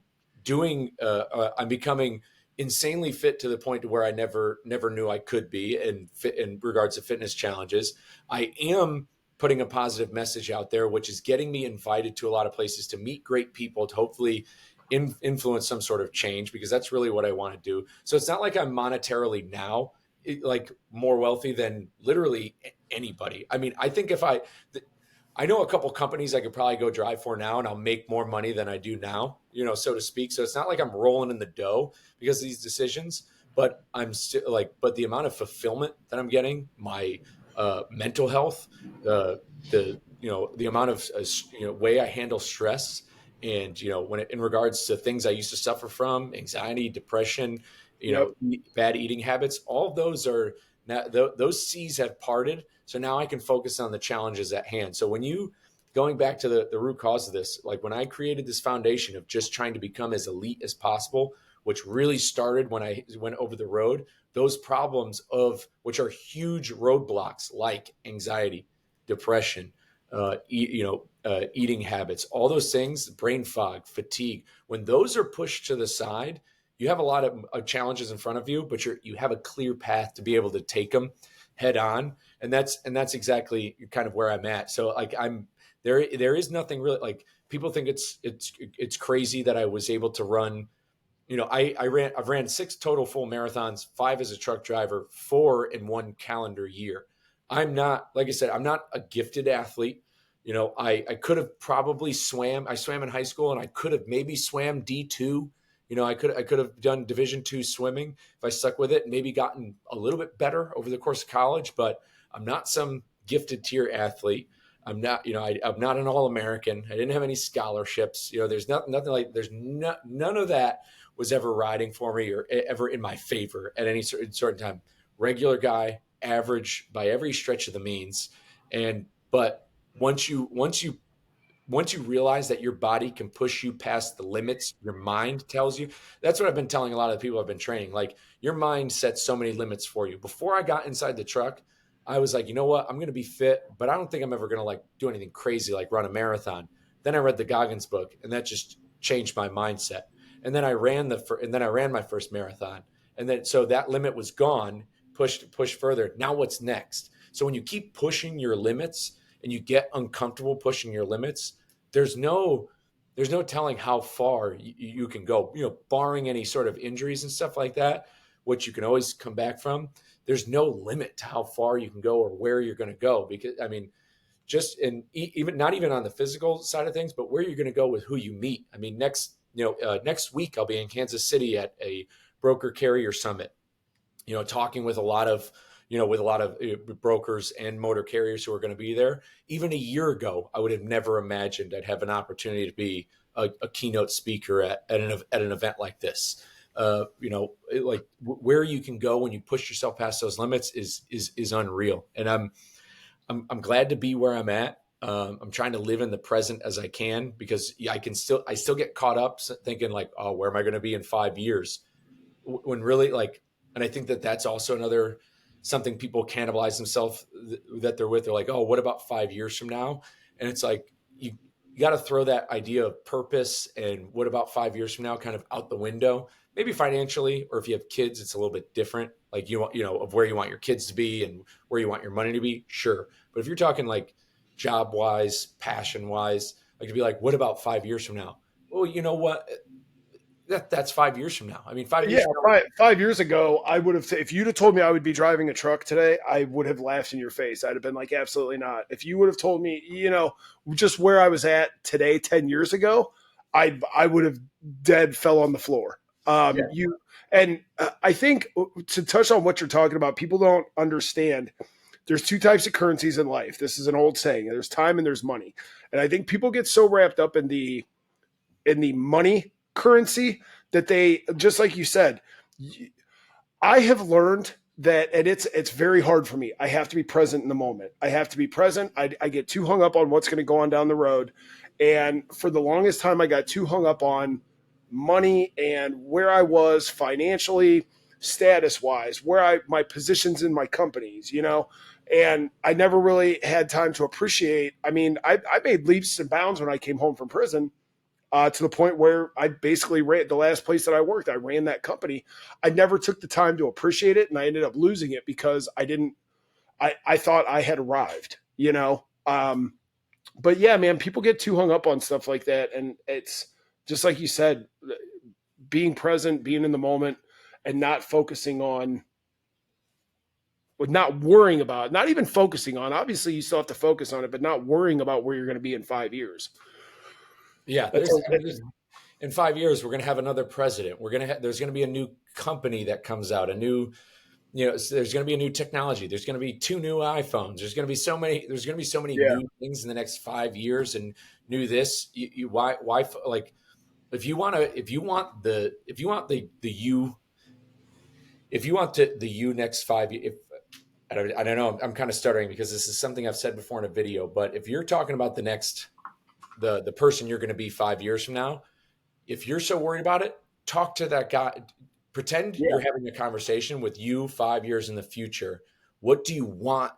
I'm becoming insanely fit to the point to where I never knew I could be in fit in regards to fitness challenges. I am putting a positive message out there, which is getting me invited to a lot of places to meet great people to hopefully influence some sort of change, because that's really what I want to do. So it's not like I'm monetarily now like more wealthy than literally anybody. I mean, I think I know a couple companies I could probably go drive for now and I'll make more money than I do now, so to speak. So it's not like I'm rolling in the dough because of these decisions, but I'm still like, but the amount of fulfillment that I'm getting, my mental health, the amount of, way I handle stress, and, in regards to things I used to suffer from, anxiety, depression, Yep. bad eating habits, all of those are now, those seas have parted. So now I can focus on the challenges at hand. So going back to the root cause of this, like when I created this foundation of just trying to become as elite as possible, which really started when I went over the road, those problems of which are huge roadblocks like anxiety, depression, eating habits, all those things, brain fog, fatigue, when those are pushed to the side, you have a lot of challenges in front of you, but you have a clear path to be able to take them head on. And that's exactly kind of where I'm at. So like there is nothing really, like people think it's crazy that I was able to run, I've ran 6 total full marathons, 5 as a truck driver, 4 in 1 calendar year. I'm not, like I said, I'm not a gifted athlete. I could have probably swam. I swam in high school and I could have maybe swam D2. I could have done Division II swimming if I stuck with it and maybe gotten a little bit better over the course of college, but I'm not some gifted tier athlete. I'm not, I'm not an All-American. I didn't have any scholarships. There's nothing like, none of that was ever riding for me or ever in my favor at any certain time. Regular guy, average by every stretch of the means. But once you realize that your body can push you past the limits your mind tells you, that's what I've been telling a lot of the people I've been training. Like, your mind sets so many limits for you. Before I got inside the truck, I was like, you know what, I'm going to be fit, but I don't think I'm ever going to like do anything crazy like run a marathon. Then I read the Goggins book, and that just changed my mindset. And then I ran my first marathon, and then so that limit was gone. Pushed further. Now what's next? So when you keep pushing your limits and you get uncomfortable pushing your limits, there's no telling how far you can go, barring any sort of injuries and stuff like that, which you can always come back from. There's no limit to how far you can go or where you're going to go, because I mean, just in even not even on the physical side of things, but where you're going to go with who you meet. I mean, next week I'll be in Kansas City at a broker carrier summit, talking with a lot of brokers and motor carriers who are going to be there. Even a year ago, I would have never imagined I'd have an opportunity to be a keynote speaker at an event like this. Like where you can go when you push yourself past those limits is unreal. And I'm glad to be where I'm at. I'm trying to live in the present as I can, because I still get caught up thinking like, oh, where am I going to be in 5 years? When really, like, and I think that that's also another something people cannibalize themselves that they're with. They're like, oh, what about 5 years from now? And it's like, you got to throw that idea of purpose and what about 5 years from now kind of out the window. Maybe financially, or if you have kids, it's a little bit different. Like of where you want your kids to be and where you want your money to be. Sure. But if you're talking like job wise, passion wise, like to be like, what about 5 years from now? Well, you know what? That's 5 years from now. I mean, 5 years Yeah, from now. 5 years ago, I would have. If you'd have told me I would be driving a truck today, I would have laughed in your face. I'd have been like, absolutely not. If you would have told me, just where I was at today, 10 years ago, I would have dead fell on the floor. Yeah. I think to touch on what you're talking about, people don't understand. There's 2 types of currencies in life. This is an old saying. There's time and there's money. And I think people get so wrapped up in the money currency that they, just like you said, I have learned that, and it's very hard for me. I have to be present in the moment. I have to be present. I get too hung up on what's going to go on down the road. And for the longest time, I got too hung up on money and where I was financially, status wise, my positions in my companies, and I never really had time to appreciate. I mean, I made leaps and bounds when I came home from prison, to the point where I basically ran the last place that I worked. I ran that company. I never took the time to appreciate it, and I ended up losing it because I didn't. I thought I had arrived. But yeah, man, people get too hung up on stuff like that, and it's just like you said, being present, being in the moment, and not focusing on, not worrying about, not even focusing on. Obviously, you still have to focus on it, but not worrying about where you're going to be in 5 years. Yeah, That's in 5 years we're going to have another president. There's going to be a new company that comes out, there's going to be a new technology. There's going to be 2 new iPhones. There's going to be so many yeah, new things in the next 5 years, and new this. Why like if you want to if you want the you if you want the you next 5 years. I don't know. I'm kind of stuttering because this is something I've said before in a video. But if you're talking about the person you're going to be 5 years from now, if you're so worried about it, talk to that guy. Pretend yeah, you're having a conversation with you 5 years in the future. What do you want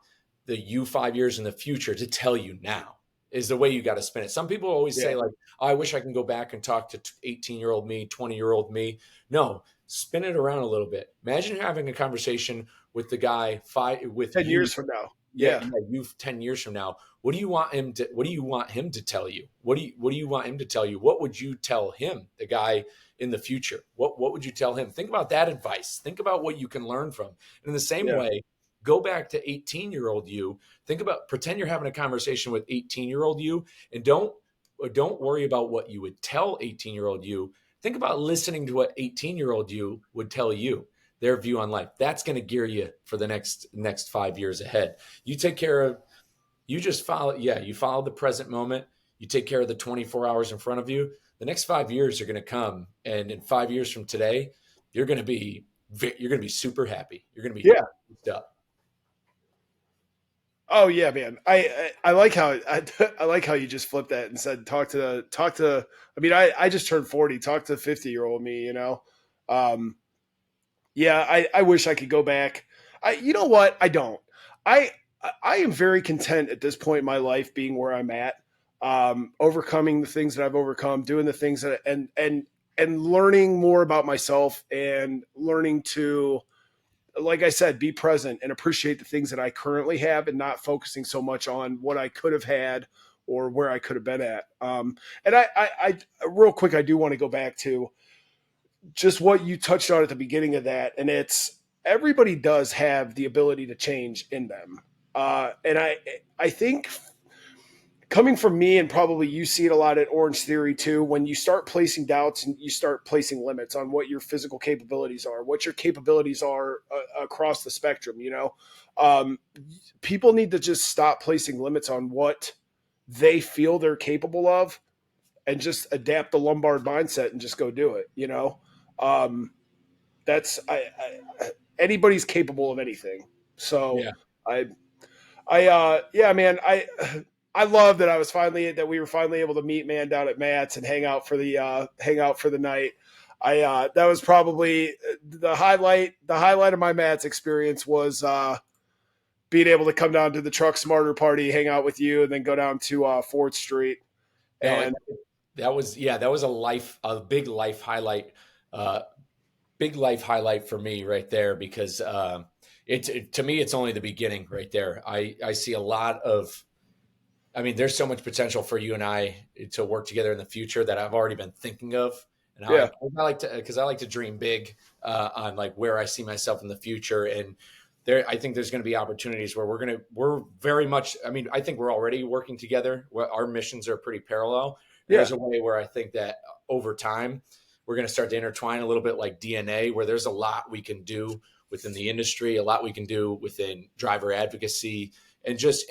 the you 5 years in the future to tell you now? Is the way you got to spin it. Some people always yeah, say, like, oh, I wish I can go back and talk to 18-year-old me, 20-year-old me. No, spin it around a little bit. Imagine having a conversation with the guy with 10 you. years from now. Yeah, Yeah, yeah, you 10 years from now. What do you want him to tell you? What do you want him to tell you? What would you tell him, the guy in the future? What would you tell him? Think about that advice. Think about what you can learn from. And in the same yeah, way, go back to 18-year-old you. Pretend you're having a conversation with 18-year-old you, and don't worry about what you would tell 18-year-old you. Think about listening to what 18-year-old you would tell you, their view on life. That's going to gear you for the next 5 years ahead. You take care of, you just follow, yeah, you follow the present moment. You take care of the 24 hours in front of you. The next 5 years are going to come. And in 5 years from today, you're going to be super happy. You're going to be yeah. hooked up. Oh yeah, man. I like how I like how you just flipped that and said talk to. I mean, I just turned 40. Talk to 50-year-old me. Um, yeah. I wish I could go back. You know what? I don't. I I am very content at this point in my life being where I'm at. Overcoming the things that I've overcome, doing the things that and learning more about myself and learning to, like I said, be present and appreciate the things that I currently have and not focusing so much on what I could have had or where I could have been at. And I real quick, I do want to go back to just what you touched on at the beginning of that. And it's everybody does have the ability to change in them. And I think coming from me, and probably you see it a lot at Orange Theory too, when you start placing doubts and you start placing limits on what your physical capabilities are, what your capabilities are across the spectrum, um, people need to just stop placing limits on what they feel they're capable of and just adapt the Lombard mindset and just go do it. Um, that's anybody's capable of anything. So Yeah. I yeah, man, I love that that we were finally able to meet, man, down at Matt's and hang out for the night. That was probably the highlight. The highlight of my Matt's experience was being able to come down to the Truck Smarter party, hang out with you, and then go down to 4th Street. No, And that was a uh, big life highlight for me right there because to me, it's only the beginning right there. I see a lot of, I mean, there's so much potential for you and I to work together in the future that I've already been thinking of. And yeah, because I like to dream big on like where I see myself in the future. And I think there's going to be opportunities where we're very much, I mean, I think we're already working together. Our missions are pretty parallel. yeah, There's a way where I think that over time, we're going to start to intertwine a little bit like DNA, where there's a lot we can do within the industry, a lot we can do within driver advocacy, and just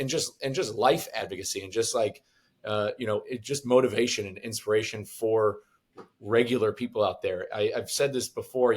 life advocacy, and just like just motivation and inspiration for regular people out there. I've said this before.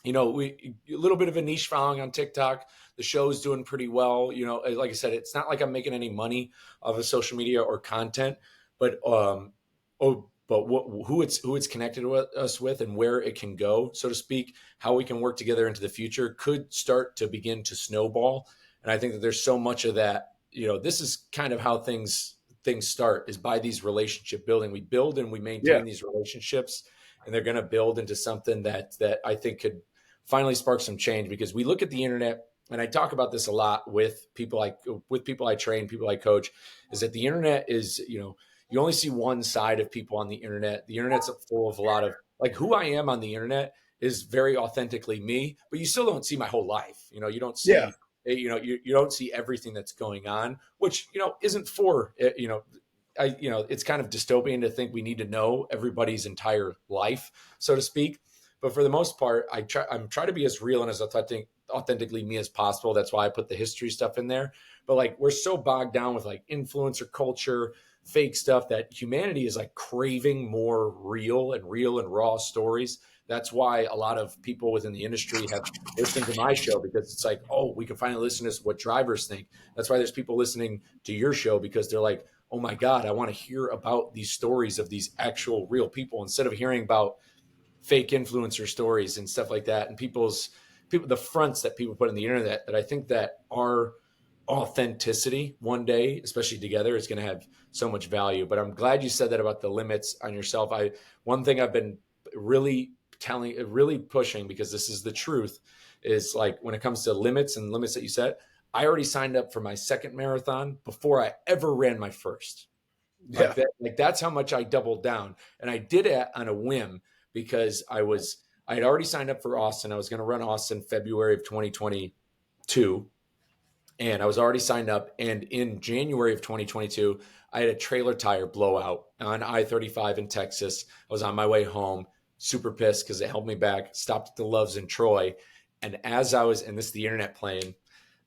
we a little bit of a niche following on TikTok. The show's doing pretty well. Like I said, it's not like I'm making any money off of social media or content, but who it's connected with us with and where it can go, so to speak, how we can work together into the future could start to begin to snowball. And I think that there's so much of that. This is kind of how things start, is by these relationship building. We build and we Yeah. maintain these relationships, and they're going to build into something that I think could finally spark some change. Because we look at the internet, and I talk about this a lot with people I train, people I coach, is that the internet is, you only see one side of people on the internet. The internet's full of a lot of, like, who I am on the internet is very authentically me, but you still don't see my whole life. You don't Yeah. see, you don't see everything that's going on, which, isn't for, it's kind of dystopian to think we need to know everybody's entire life, so to speak. But for the most part, I'm trying to be as real and as authentically me as possible. That's why I put the history stuff in there. But like, we're so bogged down with like influencer culture, fake stuff, that humanity is like craving more real and raw stories. That's why a lot of people within the industry have listened to my show, because it's like, oh, we can finally listen to what drivers think. That's why there's people listening to your show, because they're like, oh my God, I want to hear about these stories of these actual real people, instead of hearing about fake influencer stories and stuff like that. And the fronts that people put in the internet, that I think that our authenticity one day, especially together, is going to have so much value. But I'm glad you said that about the limits on yourself. One thing I've been really pushing, because this is the truth, is like, when it comes to limits that you set, I already signed up for my second marathon before I ever ran my first. Yeah. Like that's how much I doubled down. And I did it on a whim, because I had already signed up for Austin. I was going to run Austin February of 2022, and I was already signed up. And in January of 2022, I had a trailer tire blowout on I-35 in Texas. I was on my way home, super pissed because it held me back. Stopped at the Loves in Troy, and and this is the internet playing,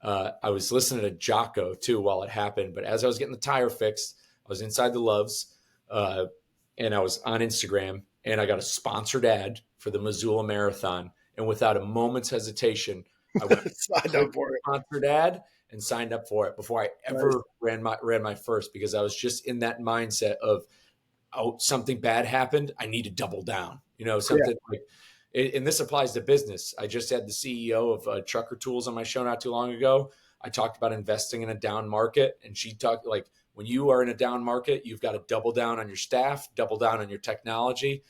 I was listening to Jocko too while it happened. But as I was getting the tire fixed, I was inside the Loves, and I was on Instagram, and I got a sponsored ad for the Missoula Marathon. And without a moment's hesitation, I went, Signed up clicked for the it. sponsored ad and signed up for it before I Nice. ever ran my first, because I was just in that mindset of, oh, something bad happened, I need to double down. Yeah. Something like, and this applies to business. I just had the CEO of Trucker Tools on my show not too long ago. I talked about investing in a down market, and she talked like, when you are in a down market, you've got to double down on your staff, double down on your technology.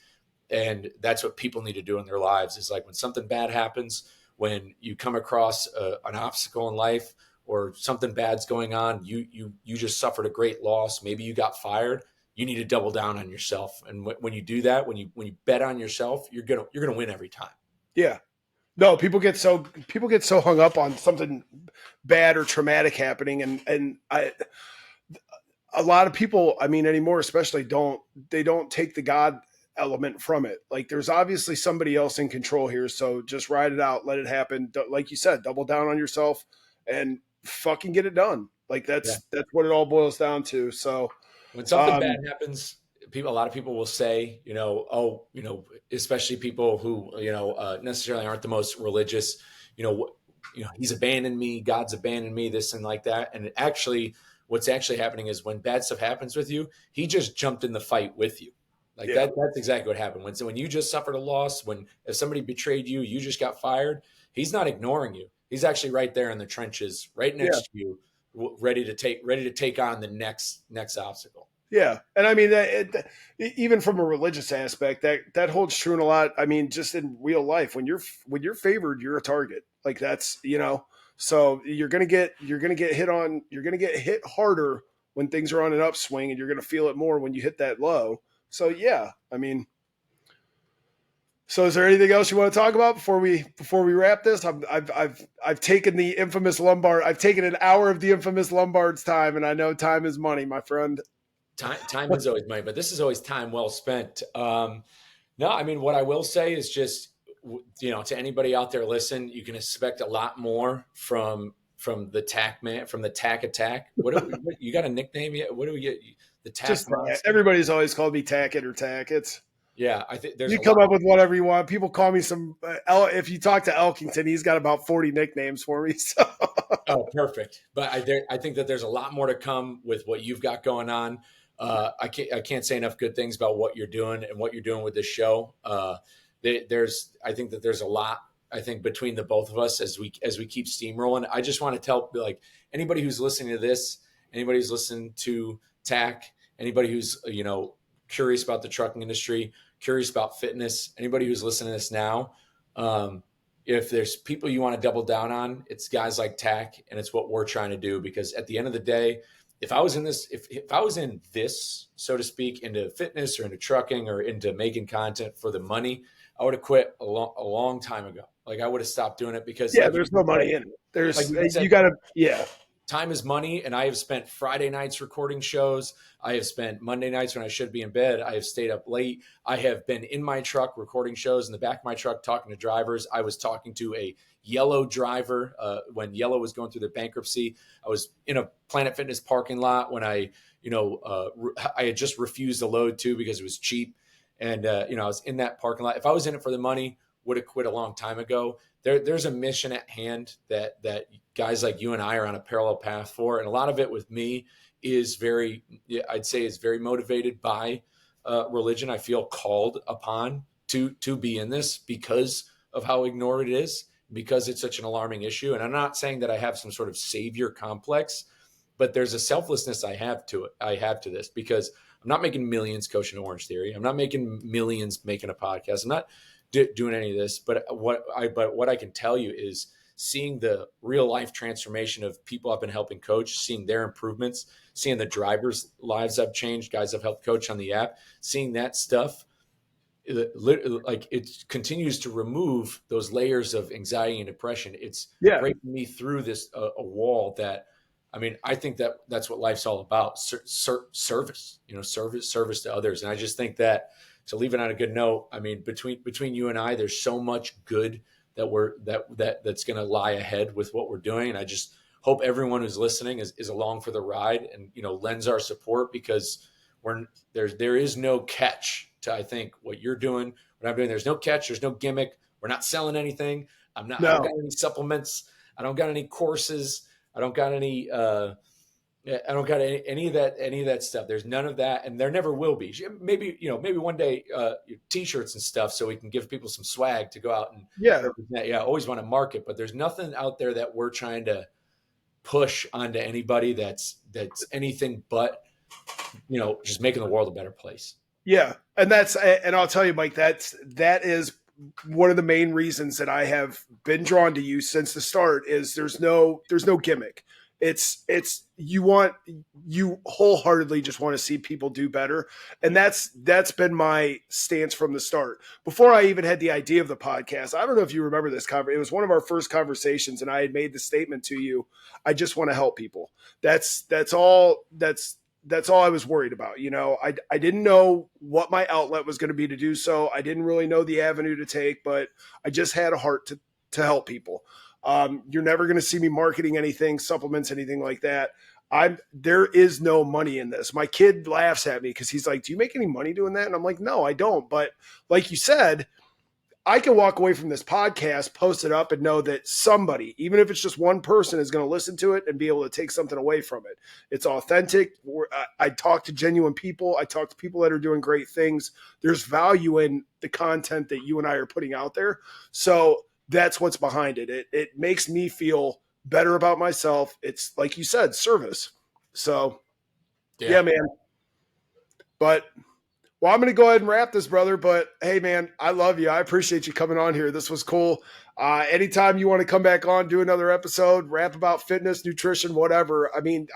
And that's what people need to do in their lives, is like, when something bad happens, when you come across an obstacle in life, or something bad's going on, you just suffered a great loss, maybe you got fired, you need to double down on yourself. And when you do that, when you bet on yourself, you're gonna win every time. Yeah. No, people get so hung up on something bad or traumatic happening, and a lot of people, I mean, anymore especially, don't take the God element from it. Like, there's obviously somebody else in control here, so just ride it out, let it happen. Like you said, double down on yourself and fucking get it done. Like, Yeah. that's what it all boils down to. So, When something bad um, happens, a lot of people will say, oh, especially people who, necessarily aren't the most religious, he's abandoned me, God's abandoned me, this and like that. And what's actually happening is, when bad stuff happens with you, he just jumped in the fight with you. Like yeah, that's exactly what happened. When you just suffered a loss, if somebody betrayed you, you just got fired, he's not ignoring you. He's actually right there in the trenches, right yeah. next to you, ready to take on the next obstacle. Yeah, and I mean, even from a religious aspect, that holds true in a lot. I mean, just in real life, when you're favored, you're a target. Like, that's, so you're gonna get hit harder when things are on an upswing, and you're gonna feel it more when you hit that low. So yeah, I mean, so is there anything else you want to talk about before we wrap this? I've taken the infamous Lombard. I've taken an hour of the infamous Lombard's time, and I know time is money, my friend. Time is always money, but this is always time well spent. No, I mean, what I will say is just, to anybody out there, listen, you can expect a lot more from the tack man, from the tack attack. What you got a nickname yet? What do we get? The tack Just monster. everybody's always called me Tack It or Tack It. Yeah, I think there's You a come lot. up with whatever you want. People call me some. If you talk to Elkington, he's got about 40 nicknames for me. So Oh, perfect. But I think that there's a lot more to come with what you've got going on. I can't say enough good things about what you're doing and what you're doing with this show. I think that there's a lot. I think between the both of us as we keep steamrolling. I just want to tell like anybody who's listening to this, anybody who's listening to TAC, anybody who's curious about the trucking industry, curious about fitness, anybody who's listening to this now. If there's people you want to double down on, it's guys like TAC, and it's what we're trying to do. Because at the end of the day, if I was in this, if I was in this, so to speak, into fitness or into trucking or into making content for the money, I would have quit a long time ago. Like I would have stopped doing it because, yeah, like there's no money in it. like There's you you said, got to yeah. time is money, and I have spent Friday nights recording shows. I have spent Monday nights when I should be in bed. I have stayed up late. I have been in my truck recording shows in the back of my truck, talking to drivers. I was talking to a Yellow driver when Yellow was going through their bankruptcy. I was in a Planet Fitness parking lot when I had just refused a load too because it was cheap. And, I was in that parking lot. If I was in it for the money, would have quit a long time ago. There's a mission at hand that guys like you and I are on a parallel path for. And a lot of it with me is I'd say is very motivated by religion. I feel called upon to be in this because of how ignored it is, because it's such an alarming issue. And I'm not saying that I have some sort of savior complex, but there's a selflessness I have to this because I'm not making millions coaching Orange Theory. I'm not making millions making a podcast. I'm not doing any of this, but what I can tell you is seeing the real life transformation of people I've been helping coach, seeing their improvements, seeing the drivers' lives I've changed, guys I've helped coach on the app, seeing that stuff, like it continues to remove those layers of anxiety and depression. It's Yeah. breaking me through this a wall that, I mean, I think that that's what life's all about. Service, service to others. And I just think that, to leave it on a good note, I mean, between you and I, there's so much good that's going to lie ahead with what we're doing. And I just hope everyone who's listening is along for the ride and, lends our support, because there is no catch to, I think, what you're doing, what I'm doing. There's no catch. There's no gimmick. We're not selling anything. I don't got any supplements. I don't got any courses. I don't got any, any of that stuff. There's none of that, and there never will be. Maybe one day, T-shirts and stuff, so we can give people some swag to go out and represent. Yeah, I always want to market, but there's nothing out there that we're trying to push onto anybody that's anything but, just making the world a better place. Yeah, and I'll tell you, Mike, that is one of the main reasons that I have been drawn to you since the start. Is there's no gimmick. It's you wholeheartedly just want to see people do better. And that's been my stance from the start. Before I even had the idea of the podcast, I don't know if you remember this conversation. It was one of our first conversations, and I had made the statement to you, I just want to help people. That's all I was worried about. I didn't know what my outlet was going to be to do so. I didn't really know the avenue to take, but I just had a heart to help people. You're never going to see me marketing anything, supplements, anything like that. There is no money in this. My kid laughs at me because he's like, do you make any money doing that? And I'm like, no, I don't. But like you said, I can walk away from this podcast, post it up, and know that somebody, even if it's just one person, is going to listen to it and be able to take something away from it. It's authentic. I talk to genuine people. I talk to people that are doing great things. There's value in the content that you and I are putting out there. So that's what's behind it. It makes me feel better about myself. It's like you said, service. So yeah man. But well, I'm going to go ahead and wrap this, brother. But hey, man, I love you. I appreciate you coming on here. This was cool. Anytime you want to come back on, do another episode, rap about fitness, nutrition, whatever. I mean,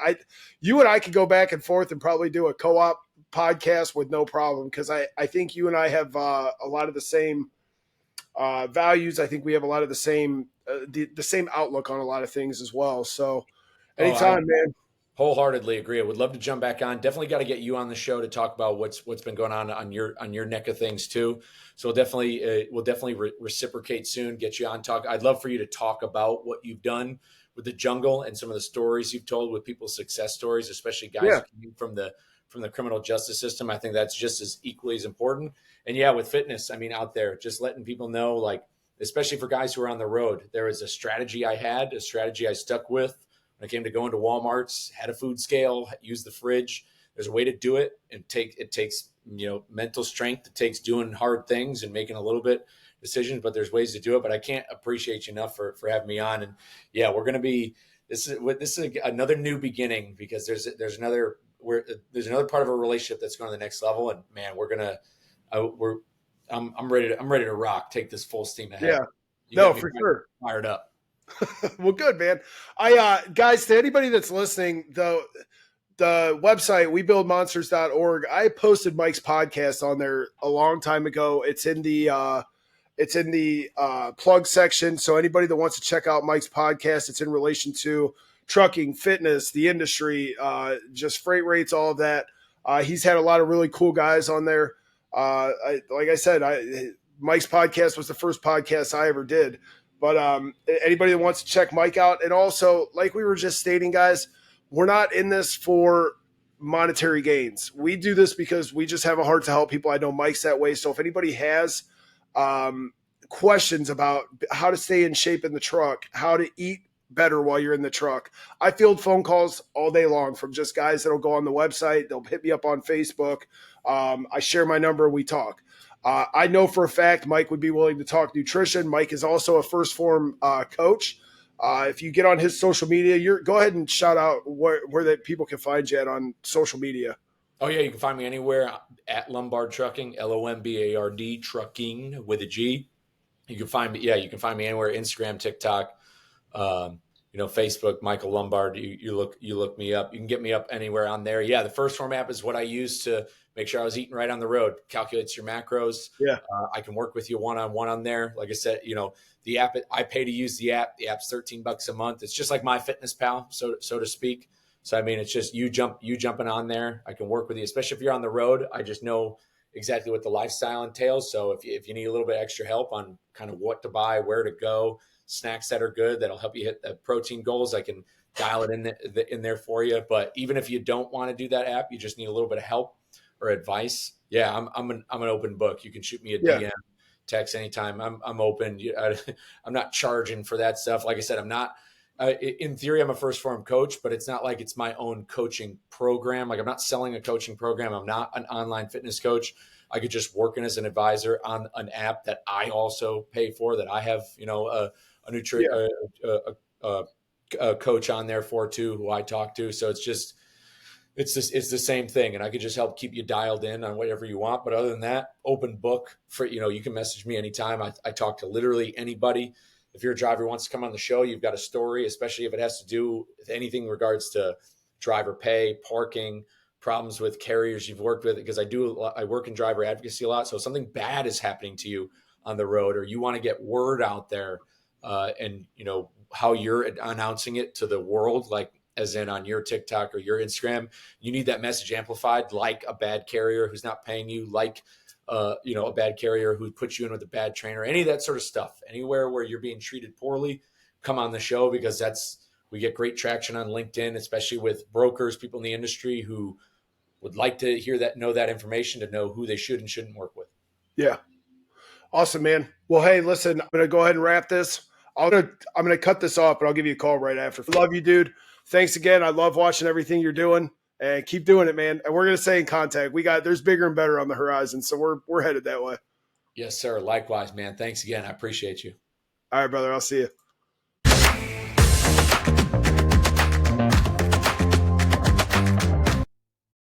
you and I could go back and forth and probably do a co-op podcast with no problem, because I think you and I have a lot of the same values. I think we have a lot of the same the same outlook on a lot of things as well. So anytime, man. Wholeheartedly agree. I would love to jump back on. Definitely got to get you on the show to talk about what's been going on your neck of things too. So we'll definitely reciprocate soon. Get you on talk. I'd love for you to talk about what you've done with the jungle and some of the stories you've told with people's success stories, especially guys who came from the from the criminal justice system. I think that's just as equally as important. And yeah, with fitness, I mean, out there, just letting people know, like, especially for guys who are on the road, there was a strategy I stuck with when it came to going to Walmart's, had a food scale, used the fridge. There's a way to do it, and it takes mental strength. It takes doing hard things and making a little bit decisions, but there's ways to do it. But I can't appreciate you enough for having me on. And yeah, we're going to be this is another new beginning, because there's another part of a relationship that's going to the next level. And man, I'm ready to rock. Take this full steam ahead. Yeah, no, for sure. Fired up. Well, good, man. Guys, to anybody that's listening, the website webuildmonsters.org, I posted Mike's podcast on there a long time ago. It's in the plug section. So anybody that wants to check out Mike's podcast, it's in relation to trucking, fitness, the industry, just freight rates, all of that. He's had a lot of really cool guys on there. Like I said, Mike's podcast was the first podcast I ever did. But anybody that wants to check Mike out, and also, like we were just stating, guys, we're not in this for monetary gains. We do this because we just have a heart to help people. I know Mike's that way. So if anybody has questions about how to stay in shape in the truck, how to eat better while you're in the truck, I field phone calls all day long from just guys that'll go on the website. They'll hit me up on Facebook. I share my number. We talk. I know for a fact Mike would be willing to talk nutrition. Mike is also a first form coach. If you get on his social media, go ahead and shout out where that people can find you at on social media. Oh yeah, you can find me anywhere at Lombard Trucking, Lombard Trucking with a G. You can find me anywhere: Instagram, TikTok, Facebook, Michael Lombard. You look me up. You can get me up anywhere on there. Yeah, the First Form app is what I use to make sure I was eating right on the road. Calculates your macros. Yeah, I can work with you one-on-one on there. Like I said, the app, I pay to use the app. The app's $13 a month. It's just like MyFitnessPal, so to speak. So I mean, it's just you jumping on there. I can work with you, especially if you're on the road. I just know exactly what the lifestyle entails. So if you need a little bit extra help on kind of what to buy, where to go, snacks that are good that'll help you hit the protein goals, I can dial it in there for you. But even if you don't want to do that app, you just need a little bit of help or advice. Yeah, I'm an open book. You can shoot me a DM, text anytime. I'm open. I'm not charging for that stuff. Like I said, I'm not. In theory, I'm a First Form coach, but it's not like it's my own coaching program. Like I'm not selling a coaching program. I'm not an online fitness coach. I could just work in as an advisor on an app that I also pay for, that I have, a coach on there for too, who I talk to. So it's the same thing. And I could just help keep you dialed in on whatever you want. But other than that, open book for, you can message me anytime. I talk to literally anybody. If your driver wants to come on the show, you've got a story, especially if it has to do with anything in regards to driver pay, parking, problems with carriers you've worked with, because I work in driver advocacy a lot. So if something bad is happening to you on the road, or you want to get word out there, and how you're announcing it to the world, like as in on your TikTok or your Instagram, you need that message amplified, like a bad carrier who's not paying you, like a bad carrier who puts you in with a bad trainer, any of that sort of stuff. Anywhere where you're being treated poorly, come on the show, because we get great traction on LinkedIn, especially with brokers, people in the industry who would like to know that information, to know who they should and shouldn't work with. Yeah. Awesome, man. Well, hey, listen, I'm going to go ahead and wrap this. I'm going to cut this off, but I'll give you a call right after. Love you, dude. Thanks again. I love watching everything you're doing, and keep doing it, man. And we're going to stay in contact. There's bigger and better on the horizon. So we're headed that way. Yes, sir. Likewise, man. Thanks again. I appreciate you. All right, brother. I'll see you.